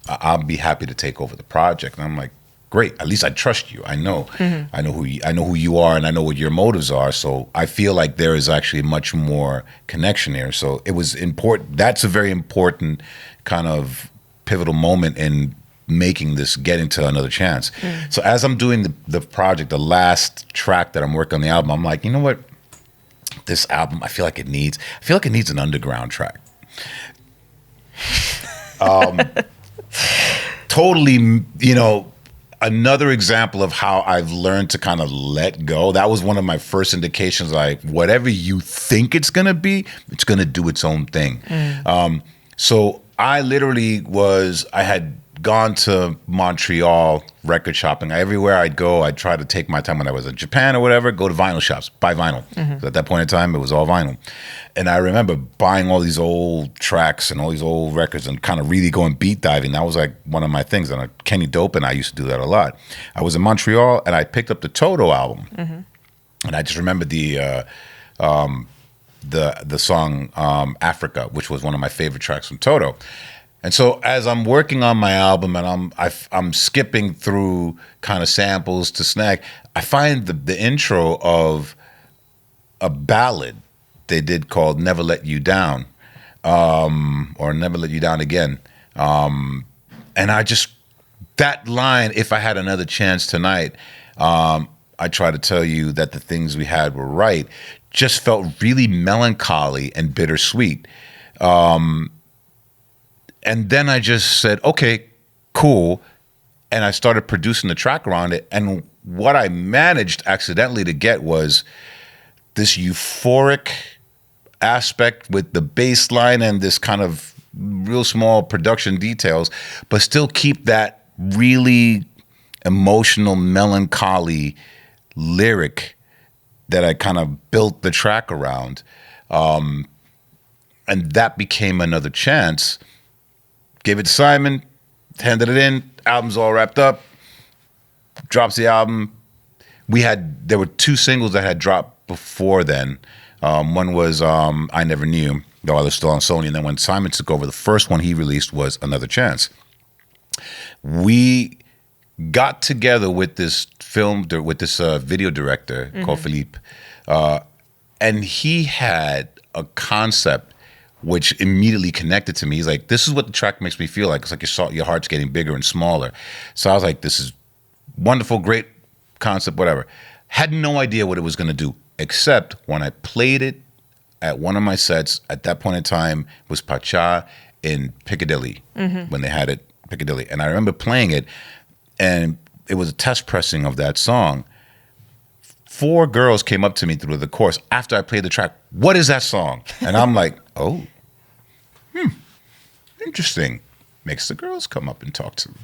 Speaker 1: I'll be happy to take over the project. And I'm like, great. At least I trust you. I know. I know who you are, and I know what your motives are. So I feel like there is actually much more connection here. So it was important. That's a very important kind of pivotal moment in making this, getting to Another Chance. So as I'm doing the project, the last track that I'm working on the album, I'm like, you know what? This album, I feel like it needs an underground track. Totally, you know, another example of how I've learned to kind of let go. That was one of my first indications, like, whatever you think it's going to be, it's going to do its own thing. So I literally I had gone to Montreal record shopping. Everywhere I'd go, I'd try to take my time when I was in Japan or whatever, go to vinyl shops, buy vinyl. So at that point in time, it was all vinyl. And I remember buying all these old tracks and all these old records and kind of really going beat diving. That was like one of my things. And Kenny Dope and I used to do that a lot. I was in Montreal and I picked up the Toto album. And I just remember the song Africa, which was one of my favorite tracks from Toto. And so as I'm working on my album and I'm skipping through kind of samples to snag, I find the intro of a ballad they did called Never Let You Down. or Never Let You Down Again. And I just, that line, if I had another chance tonight, I try to tell you that the things we had were right, just felt really melancholy and bittersweet. And then I just said, okay, cool. And I started producing the track around it. And what I managed accidentally to get was this euphoric aspect with the bass line and this kind of real small production details, but still keep that really emotional, melancholy lyric that I kind of built the track around. And that became Another Chance. Gave it to Simon, handed it in, album's all wrapped up, drops the album. There were 2 singles that had dropped before then. One was I Never Knew, though I was still on Sony. And then when Simon took over, the first one he released was Another Chance. We got together with this video director called Philippe, and he had a concept which immediately connected to me. He's like, this is what the track makes me feel like. It's like your heart's getting bigger and smaller. So I was like, this is wonderful, great concept, whatever. Had no idea what it was going to do, except when I played it at one of my sets, at that point in time, was Pacha in Piccadilly, when they had it, Piccadilly. And I remember playing it, and it was a test pressing of that song. 4 girls came up to me through the course after I played the track. What is that song? And I'm like, oh, interesting. Makes the girls come up and talk to me.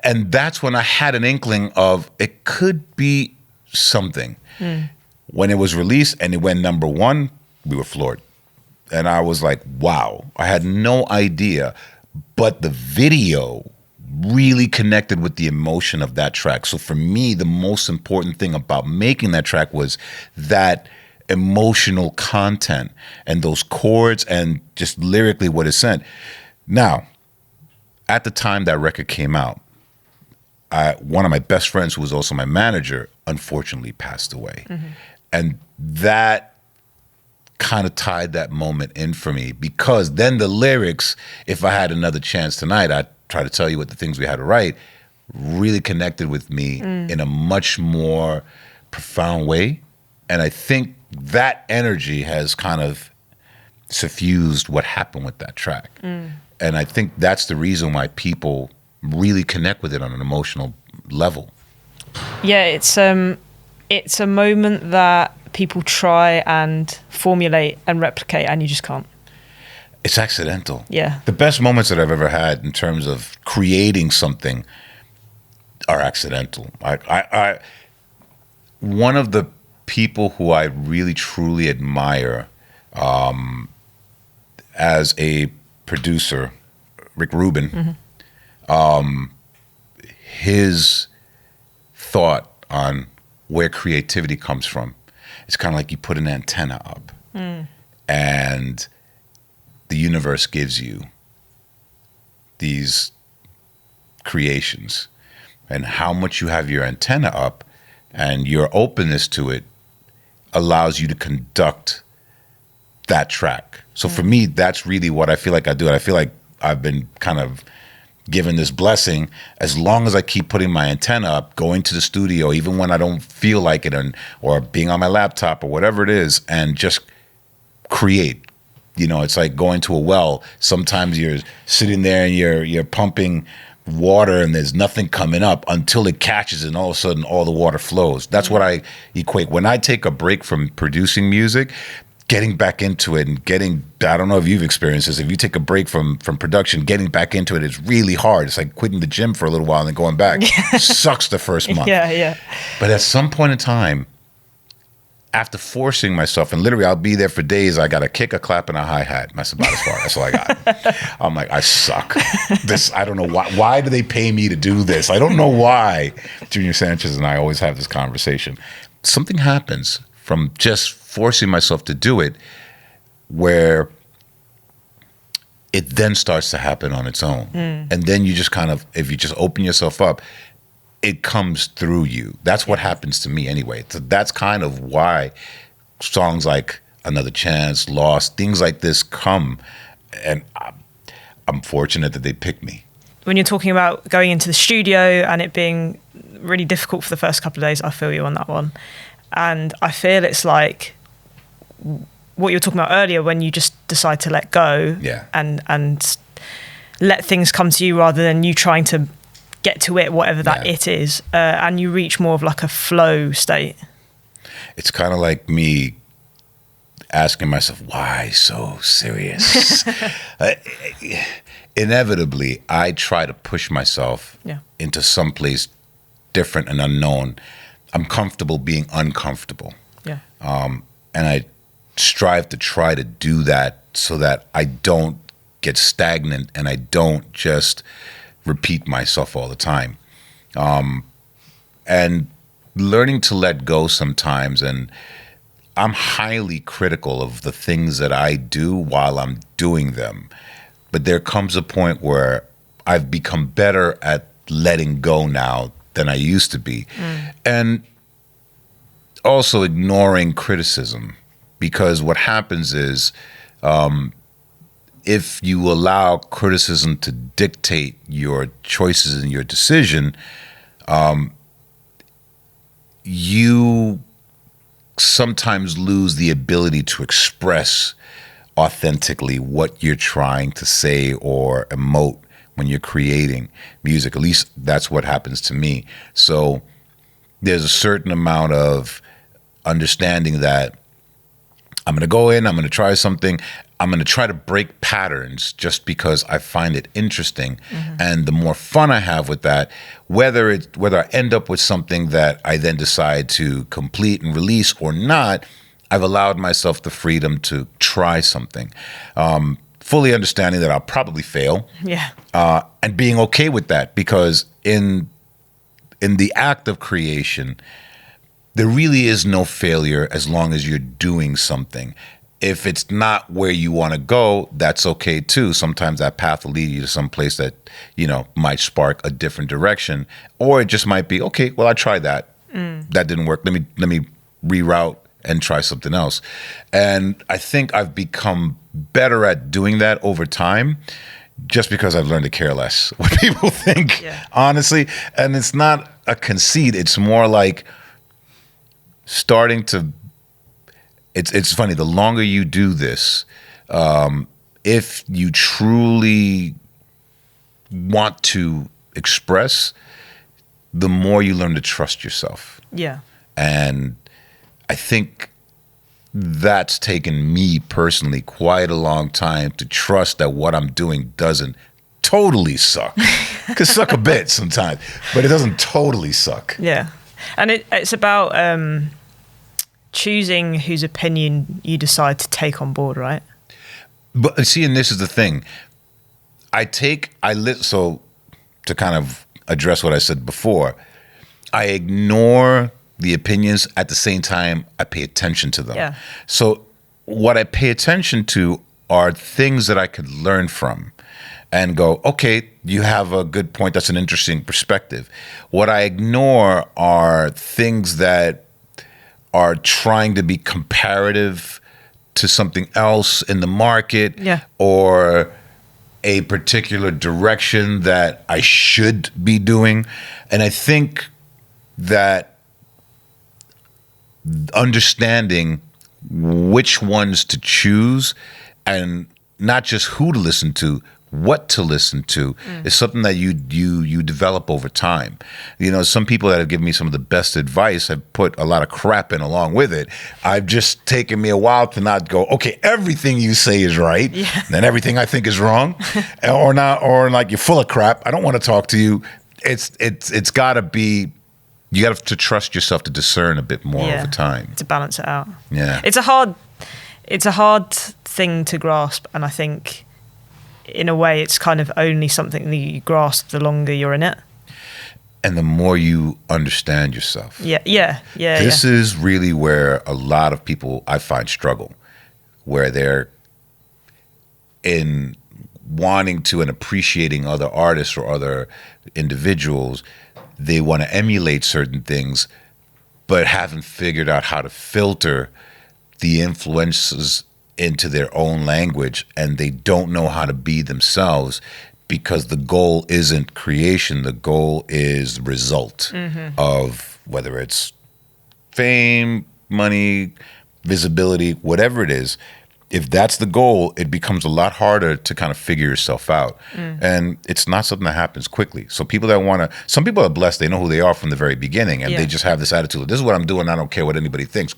Speaker 1: And that's when I had an inkling of it could be something. When it was released and it went #1, we were floored. And I was like, wow, I had no idea. But the video really connected with the emotion of that track. So for me, the most important thing about making that track was that emotional content and those chords and just lyrically what it sent. Now, at the time that record came out, one of my best friends, who was also my manager, unfortunately passed away. And that kind of tied that moment in for me, because then the lyrics, if I had another chance tonight, I'd try to tell you what the things we had to write, really connected with me in a much more profound way. And I think that energy has kind of suffused what happened with that track. And I think that's the reason why people really connect with it on an emotional level.
Speaker 2: Yeah, it's a moment that people try and formulate and replicate, and you just can't.
Speaker 1: It's accidental.
Speaker 2: Yeah.
Speaker 1: The best moments that I've ever had in terms of creating something are accidental. I one of the people who I really truly admire as a producer, Rick Rubin, his thought on where creativity comes from. It's kind of like you put an antenna up and the universe gives you these creations, and how much you have your antenna up and your openness to it allows you to conduct that track. So for me, that's really what I feel like I do. And I feel like I've been kind of given this blessing. As long as I keep putting my antenna up, going to the studio, even when I don't feel like it, or being on my laptop or whatever it is, and just create. You know, it's like going to a well. Sometimes you're sitting there and you're pumping water and there's nothing coming up until it catches, and all of a sudden all the water flows. That's what I equate. When I take a break from producing music, getting back into it and I don't know if you've experienced this, if you take a break from production, getting back into it is really hard. It's like quitting the gym for a little while and then going back. Sucks the first month.
Speaker 2: Yeah.
Speaker 1: But at some point in time, after forcing myself, and literally I'll be there for days, I got a kick, a clap, and a hi-hat. That's about as far. That's all I got. I'm like, I suck. I don't know why. Why do they pay me to do this? I don't know why. Junior Sanchez and I always have this conversation. Something happens from just forcing myself to do it, where it then starts to happen on its own. And then you just kind of, if you just open yourself up, it comes through you. That's what happens to me anyway. So that's kind of why songs like another chance, lost, things like this come, and I'm fortunate that they picked me.
Speaker 2: When you're talking about going into the studio and it being really difficult for the first couple of days, I feel you on that one. And I feel it's like what you were talking about earlier, when you just decide to let go and let things come to you rather than you trying to get to it, whatever that it is, and you reach more of like a flow state.
Speaker 1: It's kind of like me asking myself, why so serious? Inevitably, I try to push myself into some place different and unknown. I'm comfortable being uncomfortable.
Speaker 2: Yeah.
Speaker 1: And I strive to try to do that so that I don't get stagnant and I don't just repeat myself all the time. And learning to let go sometimes, and I'm highly critical of the things that I do while I'm doing them. But there comes a point where I've become better at letting go now than I used to be. And also ignoring criticism, because what happens is if you allow criticism to dictate your choices and your decision, you sometimes lose the ability to express authentically what you're trying to say or emote when you're creating music. At least that's what happens to me. So there's a certain amount of understanding that I'm going to go in, I'm going to try something, I'm going to try to break patterns just because I find it interesting. And the more fun I have with that, whether I end up with something that I then decide to complete and release or not, I've allowed myself the freedom to try something, fully understanding that I'll probably fail, and being okay with that, because in the act of creation, there really is no failure as long as you're doing something. If it's not where you want to go, that's okay too. Sometimes that path will lead you to some place that, might spark a different direction, or it just might be, okay, well, I tried that. That didn't work. Let me reroute and try something else. And I think I've become better at doing that over time, just because I've learned to care less what people think, honestly. And it's not a conceit. It's more like starting to, it's funny, the longer you do this, if you truly want to express, the more you learn to trust yourself.
Speaker 2: Yeah.
Speaker 1: And I think that's taken me personally quite a long time to trust that what I'm doing doesn't totally suck. It could suck a bit sometimes, but it doesn't totally suck.
Speaker 2: Yeah. And it's about choosing whose opinion you decide to take on board, right?
Speaker 1: But see, and this is the thing. So to kind of address what I said before, I ignore the opinions. At the same time, I pay attention to them.
Speaker 2: Yeah.
Speaker 1: So what I pay attention to are things that I could learn from and go, okay, you have a good point. That's an interesting perspective. What I ignore are things that are trying to be comparative to something else in the market, or a particular direction that I should be doing. And I think that understanding which ones to choose, and not just who to listen to, what to listen to, is something that you develop over time. Some people that have given me some of the best advice have put a lot of crap in along with it. I've just taken me a while to not go, okay, everything you say is right, and everything I think is wrong, or not, or like you're full of crap. I don't want to talk to you. It's got to be. You got to trust yourself to discern a bit more over time,
Speaker 2: to balance it out.
Speaker 1: Yeah,
Speaker 2: it's a hard thing to grasp, and I think, in a way, it's kind of only something that you grasp the longer you're in it.
Speaker 1: And the more you understand yourself.
Speaker 2: Yeah.
Speaker 1: This is really where a lot of people, I find, struggle, where they're in wanting to and appreciating other artists or other individuals. They want to emulate certain things, but haven't figured out how to filter the influences into their own language, and they don't know how to be themselves because the goal isn't creation. The goal is result of whether it's fame, money, visibility, whatever it is. If that's the goal, it becomes a lot harder to kind of figure yourself out. And it's not something that happens quickly. So some people are blessed, they know who they are from the very beginning, and they just have this attitude, this is what I'm doing, I don't care what anybody thinks.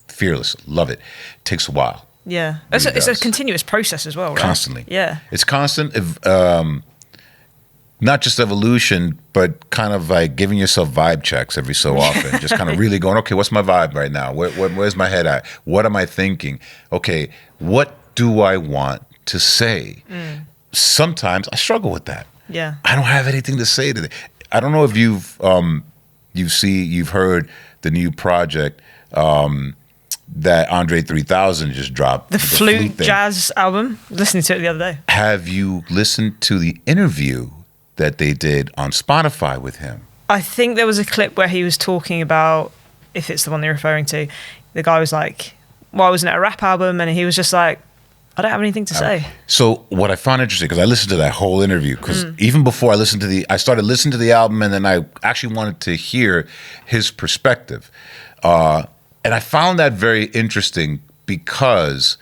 Speaker 1: Fearless, love it. Takes a while.
Speaker 2: Yeah. It's a continuous process as well, right?
Speaker 1: Constantly.
Speaker 2: Yeah.
Speaker 1: It's constant, not just evolution, but kind of like giving yourself vibe checks every so often. Just kind of really going, okay, what's my vibe right now? Where's my head at? What am I thinking? Okay, what do I want to say? Sometimes I struggle with that.
Speaker 2: Yeah.
Speaker 1: I don't have anything to say today. I don't know if you've heard the new project that Andre 3000 just dropped.
Speaker 2: The flute jazz album. Listening to it the other day.
Speaker 1: Have you listened to the interview that they did on Spotify with him?
Speaker 2: I think there was a clip where he was talking about, if it's the one they're referring to, the guy was like, well, wasn't it a rap album? And he was just like, I don't have anything to say.
Speaker 1: So what I found interesting, because I listened to that whole interview, because even before I started listening to the album, and then I actually wanted to hear his perspective. And I found that very interesting because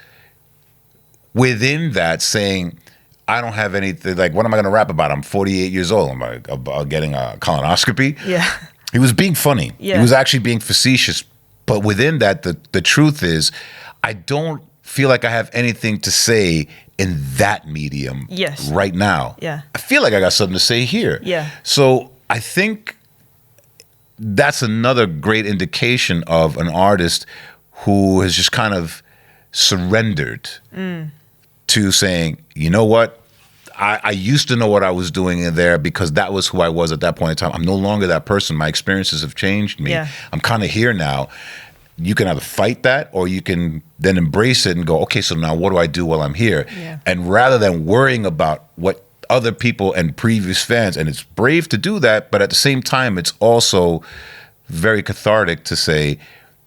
Speaker 1: within that saying, I don't have anything, like, what am I going to rap about? I'm 48 years old. I'm getting a colonoscopy.
Speaker 2: Yeah.
Speaker 1: He was being funny.
Speaker 2: Yeah.
Speaker 1: He was actually being facetious. But within that, the truth is, I don't feel like I have anything to say in that medium right now.
Speaker 2: Yeah.
Speaker 1: I feel like I got something to say here.
Speaker 2: Yeah.
Speaker 1: So I think that's another great indication of an artist who has just kind of surrendered to saying, you know what? I used to know what I was doing in there because that was who I was at that point in time. I'm no longer that person. My experiences have changed me.
Speaker 2: Yeah.
Speaker 1: I'm kind of here now. You can either fight that or you can then embrace it and go, okay, so now what do I do while I'm here?
Speaker 2: Yeah.
Speaker 1: And rather than worrying about what other people and previous fans, and it's brave to do that, but at the same time, it's also very cathartic to say,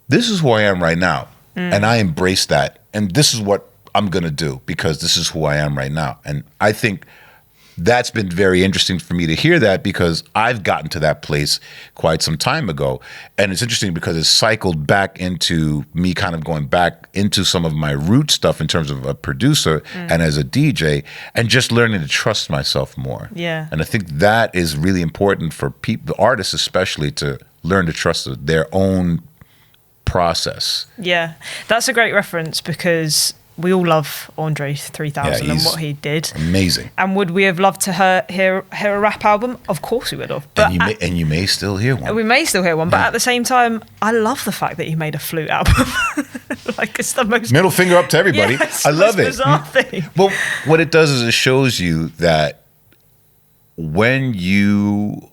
Speaker 1: this is who I am right now. And I embrace that. And this is what I'm going to do because this is who I am right now. And I think that's been very interesting for me to hear that because I've gotten to that place quite some time ago. And it's interesting because it's cycled back into me kind of going back into some of my root stuff in terms of a producer and as a DJ and just learning to trust myself more.
Speaker 2: Yeah.
Speaker 1: And I think that is really important for people, artists especially, to learn to trust their own process.
Speaker 2: Yeah. That's a great reference because we all love Andre 3000 and what he did.
Speaker 1: Amazing.
Speaker 2: And would we have loved to hear a rap album? Of course we would have. But
Speaker 1: and you may still hear one.
Speaker 2: We may still hear one, but at the same time, I love the fact that he made a flute album. Like, it's the most...
Speaker 1: Middle finger up to everybody.
Speaker 2: Yeah,
Speaker 1: I love it.
Speaker 2: Bizarre thing.
Speaker 1: Well, what it does is it shows you that when you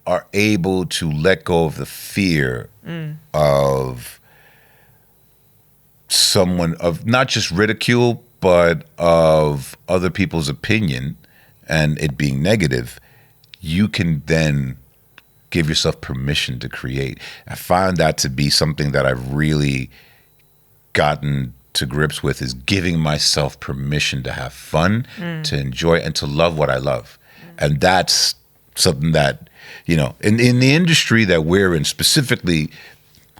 Speaker 1: are able to let go of the fear of someone, of not just ridicule, but of other people's opinion and it being negative, you can then give yourself permission to create. I find that to be something that I've really gotten to grips with, is giving myself permission to have fun, to enjoy, and to love what I love. And that's something that, you know, in the industry that we're in, specifically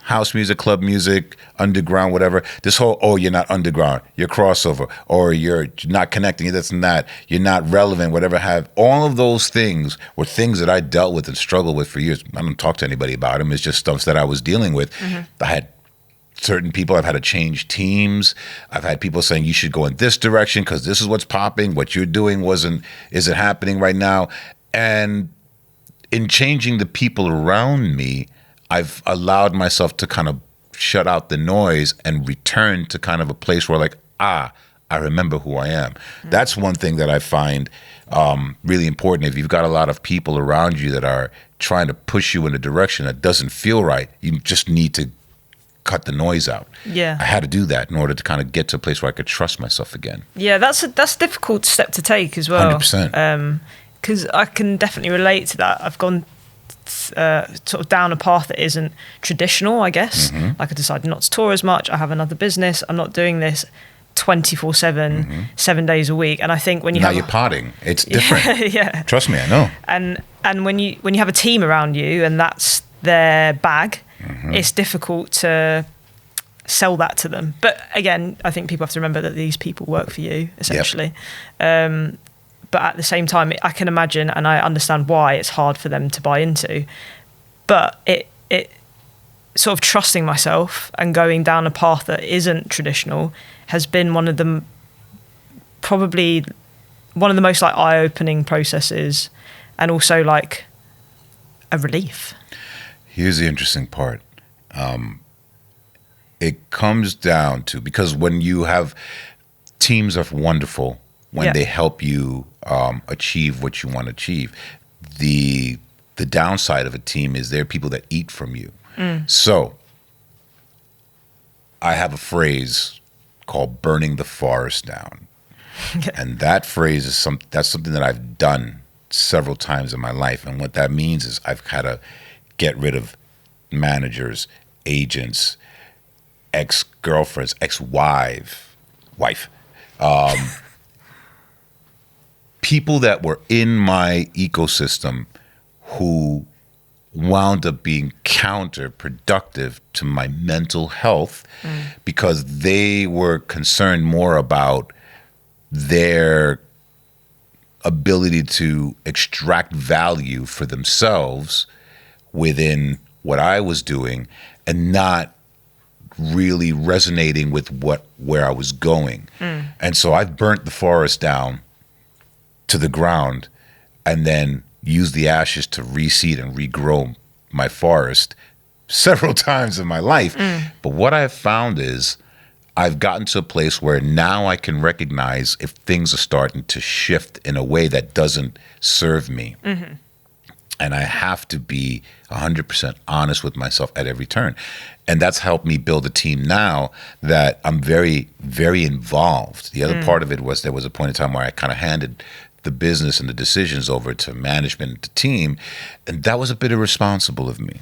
Speaker 1: house music, club music, underground, whatever, this whole, oh, you're not underground, you're crossover, or you're not connecting, this and that, you're not relevant, whatever have, all of those things were things that I dealt with and struggled with for years. I don't talk to anybody about them. It's just stuff that I was dealing with. I had certain people, I've had to change teams. I've had people saying you should go in this direction because this is what's popping. What you're doing isn't happening right now. And in changing the people around me, I've allowed myself to kind of shut out the noise and return to kind of a place where, like, I remember who I am. That's one thing that I find really important. If you've got a lot of people around you that are trying to push you in a direction that doesn't feel right, you just need to cut the noise out.
Speaker 2: Yeah.
Speaker 1: I had to do that in order to kind of get to a place where I could trust myself again.
Speaker 2: Yeah, that's a difficult step to take as well.
Speaker 1: 100%.
Speaker 2: Because I can definitely relate to that. I've gone sort of down a path that isn't traditional, I guess.
Speaker 1: Mm-hmm.
Speaker 2: Like I decided not to tour as much. I have another business. I'm not doing this 24/7, 7 days a week. And I think when you
Speaker 1: now
Speaker 2: have
Speaker 1: you're potting, it's different.
Speaker 2: yeah.
Speaker 1: Trust me, I know.
Speaker 2: And when you have a team around you and that's their bag, it's difficult to sell that to them. But again, I think people have to remember that these people work for you, essentially. Yep. But at the same time, I can imagine and I understand why it's hard for them to buy into. But it sort of trusting myself and going down a path that isn't traditional has been probably one of the most like eye-opening processes, and also like a relief. Here's
Speaker 1: the interesting part. It comes down to, because when you have teams are wonderful when they help you achieve what you want to achieve. The downside of a team is there are people that eat from you. So I have a phrase called burning the forest down. And that phrase is that's something that I've done several times in my life. And what that means is I've had to get rid of managers, agents, ex-girlfriends, ex-wife, people that were in my ecosystem who wound up being counterproductive to my mental health because they were concerned more about their ability to extract value for themselves within what I was doing and not really resonating with where I was going. And so I've burnt the forest down to the ground and then used the ashes to reseed and regrow my forest several times in my life. But what I've found is I've gotten to a place where now I can recognize if things are starting to shift in a way that doesn't serve me. And I have to be 100% honest with myself at every turn. And that's helped me build a team now that I'm very, very involved. The other part of it was there was a point in time where I kind of handed the business and the decisions over to management and the team. And that was a bit irresponsible of me.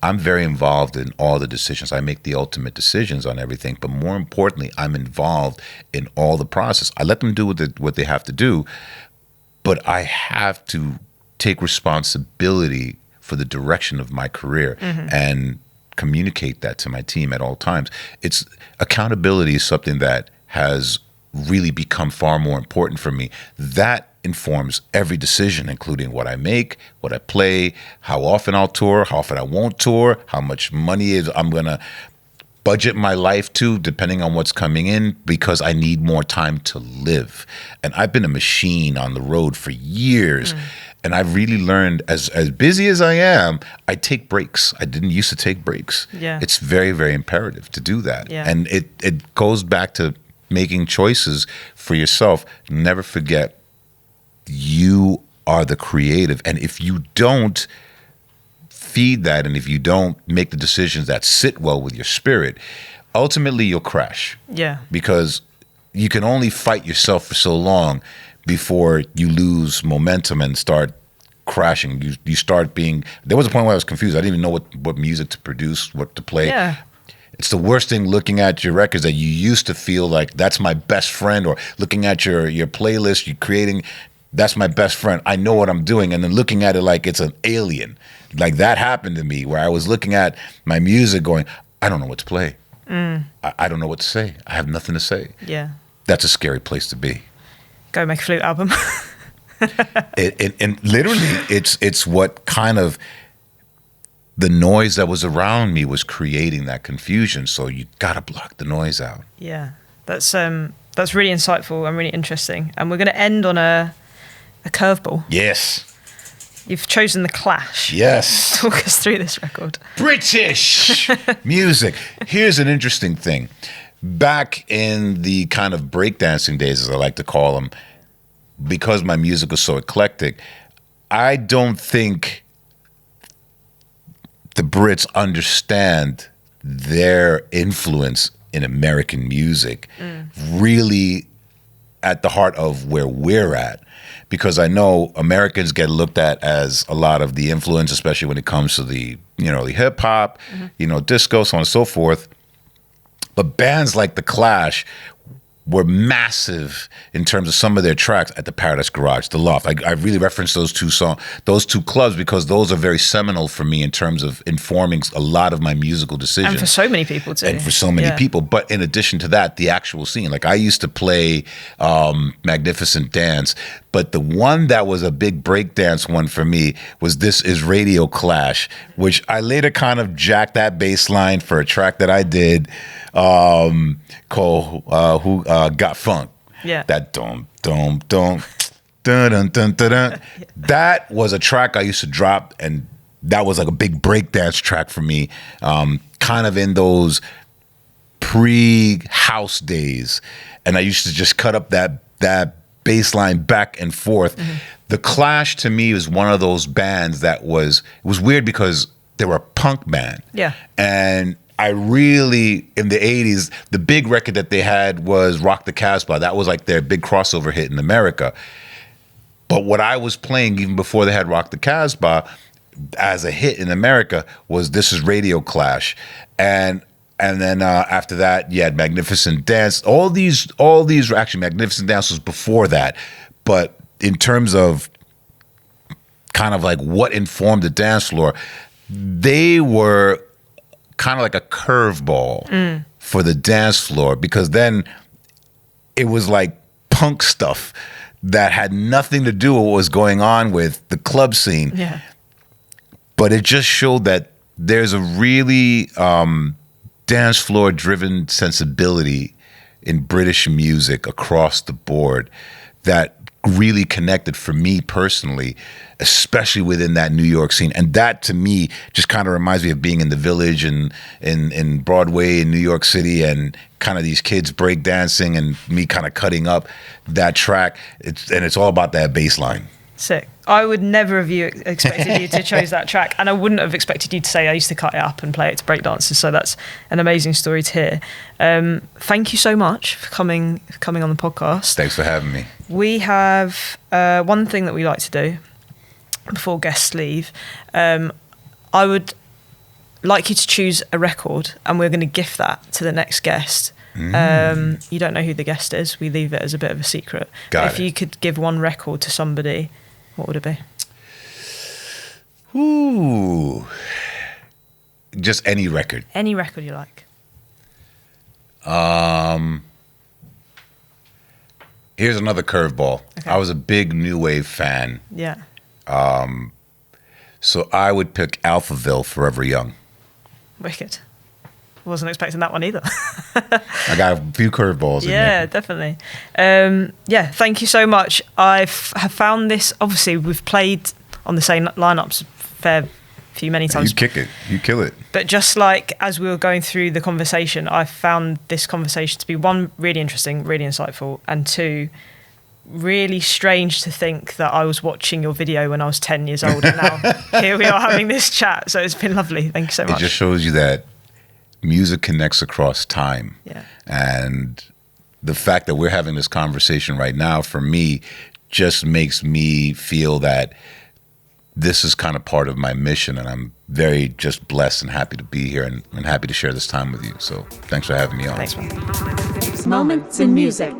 Speaker 1: I'm very involved in all the decisions. I make the ultimate decisions on everything. But more importantly, I'm involved in all the process. I let them do what they have to do, but I have to take responsibility for the direction of my career and communicate that to my team at all times. It's accountability is something that has really become far more important for me. That informs every decision, including what I make, what I play, how often I'll tour, how often I won't tour, how much money I'm going to budget my life to, depending on what's coming in, because I need more time to live. And I've been a machine on the road for years. And I've really learned, as busy as I am, I take breaks. I didn't used to take breaks. It's very, very imperative to do that. And it goes back to making choices for yourself. Never forget, you are the creative. And if you don't feed that, and if you don't make the decisions that sit well with your spirit, ultimately you'll crash. Because you can only fight yourself for so long before you lose momentum and start crashing. You start being, there was a point where I was confused. I didn't even know what music to produce, what to play. It's the worst thing looking at your records that you used to feel like that's my best friend, or looking at your playlist, you're creating, that's my best friend. I know what I'm doing. And then looking at it like it's an alien. Like that happened to me where I was looking at my music going, I don't know what to play. I don't know what to say. I have nothing to say. That's a scary place to be.
Speaker 2: Go make a flute album.
Speaker 1: And literally, it's what kind of the noise that was around me was creating that confusion. So you gotta block the noise out.
Speaker 2: That's really insightful and really interesting. And we're going to end on a curveball.
Speaker 1: Yes.
Speaker 2: You've chosen The Clash.
Speaker 1: Yes.
Speaker 2: Talk us through this record.
Speaker 1: British music. Here's an interesting thing. Back in the kind of breakdancing days, as I like to call them, because my music was so eclectic, I don't think the Brits understand their influence in American music really at the heart of where we're at, because I know Americans get looked at as a lot of the influence, especially when it comes to the hip hop, disco, so on and so forth. But bands like The Clash were massive in terms of some of their tracks at the Paradise Garage, the Loft. I really reference those two clubs because those are very seminal for me in terms of informing a lot of my musical decisions.
Speaker 2: And for so many people too.
Speaker 1: And for so many people. But in addition to that, the actual scene. Like I used to play Magnificent Dance, but the one that was a big breakdance one for me was This Is Radio Clash, which I later kind of jacked that bass line for a track that I did called Who Got Funk.
Speaker 2: Yeah.
Speaker 1: That dum dum dum dun dun dun dun dun. That was a track I used to drop, and that was like a big breakdance track for me. Kind of in those pre-house days, and I used to just cut up that bass line back and forth. The Clash to me was one of those bands that was weird because they were a punk band.
Speaker 2: Yeah.
Speaker 1: And I really, in the 80s, the big record that they had was Rock the Casbah. That was like their big crossover hit in America. But what I was playing even before they had Rock the Casbah as a hit in America was This Is Radio Clash. And then after that, you had Magnificent Dance. All these were actually, Magnificent Dance was before that. But in terms of kind of like what informed the dance floor, they were kind of like a curveball for the dance floor, because then it was like punk stuff that had nothing to do with what was going on with the club scene.
Speaker 2: Yeah.
Speaker 1: But it just showed that there's a really dance floor driven sensibility in British music across the board that really connected for me personally, especially within that New York scene. And that to me just kind of reminds me of being in the Village and in Broadway in New York City, and kind of these kids break dancing and me kind of cutting up that track. It's all about that bass line.
Speaker 2: Sick. I would never have expected you to choose that track, and I wouldn't have expected you to say I used to cut it up and play it to breakdancers. So that's an amazing story to hear. Thank you so much for coming on the podcast.
Speaker 1: Thanks for having me.
Speaker 2: We have one thing that we like to do before guests leave. I would like you to choose a record, and we're going to gift that to the next guest. You don't know who the guest is. We leave it as a bit of a secret. If you could give one record to somebody, what would it be?
Speaker 1: Ooh. Just any record.
Speaker 2: Any record you like.
Speaker 1: Here's another curveball. Okay. I was a big new wave fan.
Speaker 2: Yeah.
Speaker 1: So I would pick Alphaville, Forever Young.
Speaker 2: Wicked. Wasn't expecting that one either.
Speaker 1: I got a few curveballs in there.
Speaker 2: Yeah, definitely. Thank you so much. Have found this, obviously we've played on the same lineups many times.
Speaker 1: You kick it, you kill it.
Speaker 2: But just like as we were going through the conversation, I found this conversation to be, one, really interesting, really insightful, and two, really strange to think that I was watching your video when I was 10 years old, and now here we are having this chat. So it's been lovely. Thank you so much.
Speaker 1: It just shows you that music connects across time.
Speaker 2: Yeah.
Speaker 1: And the fact that we're having this conversation right now, for me, just makes me feel that this is kind of part of my mission, and I'm very just blessed and happy to be here and happy to share this time with you. So thanks for having me on.
Speaker 2: Thanks, man.
Speaker 3: Moments in music.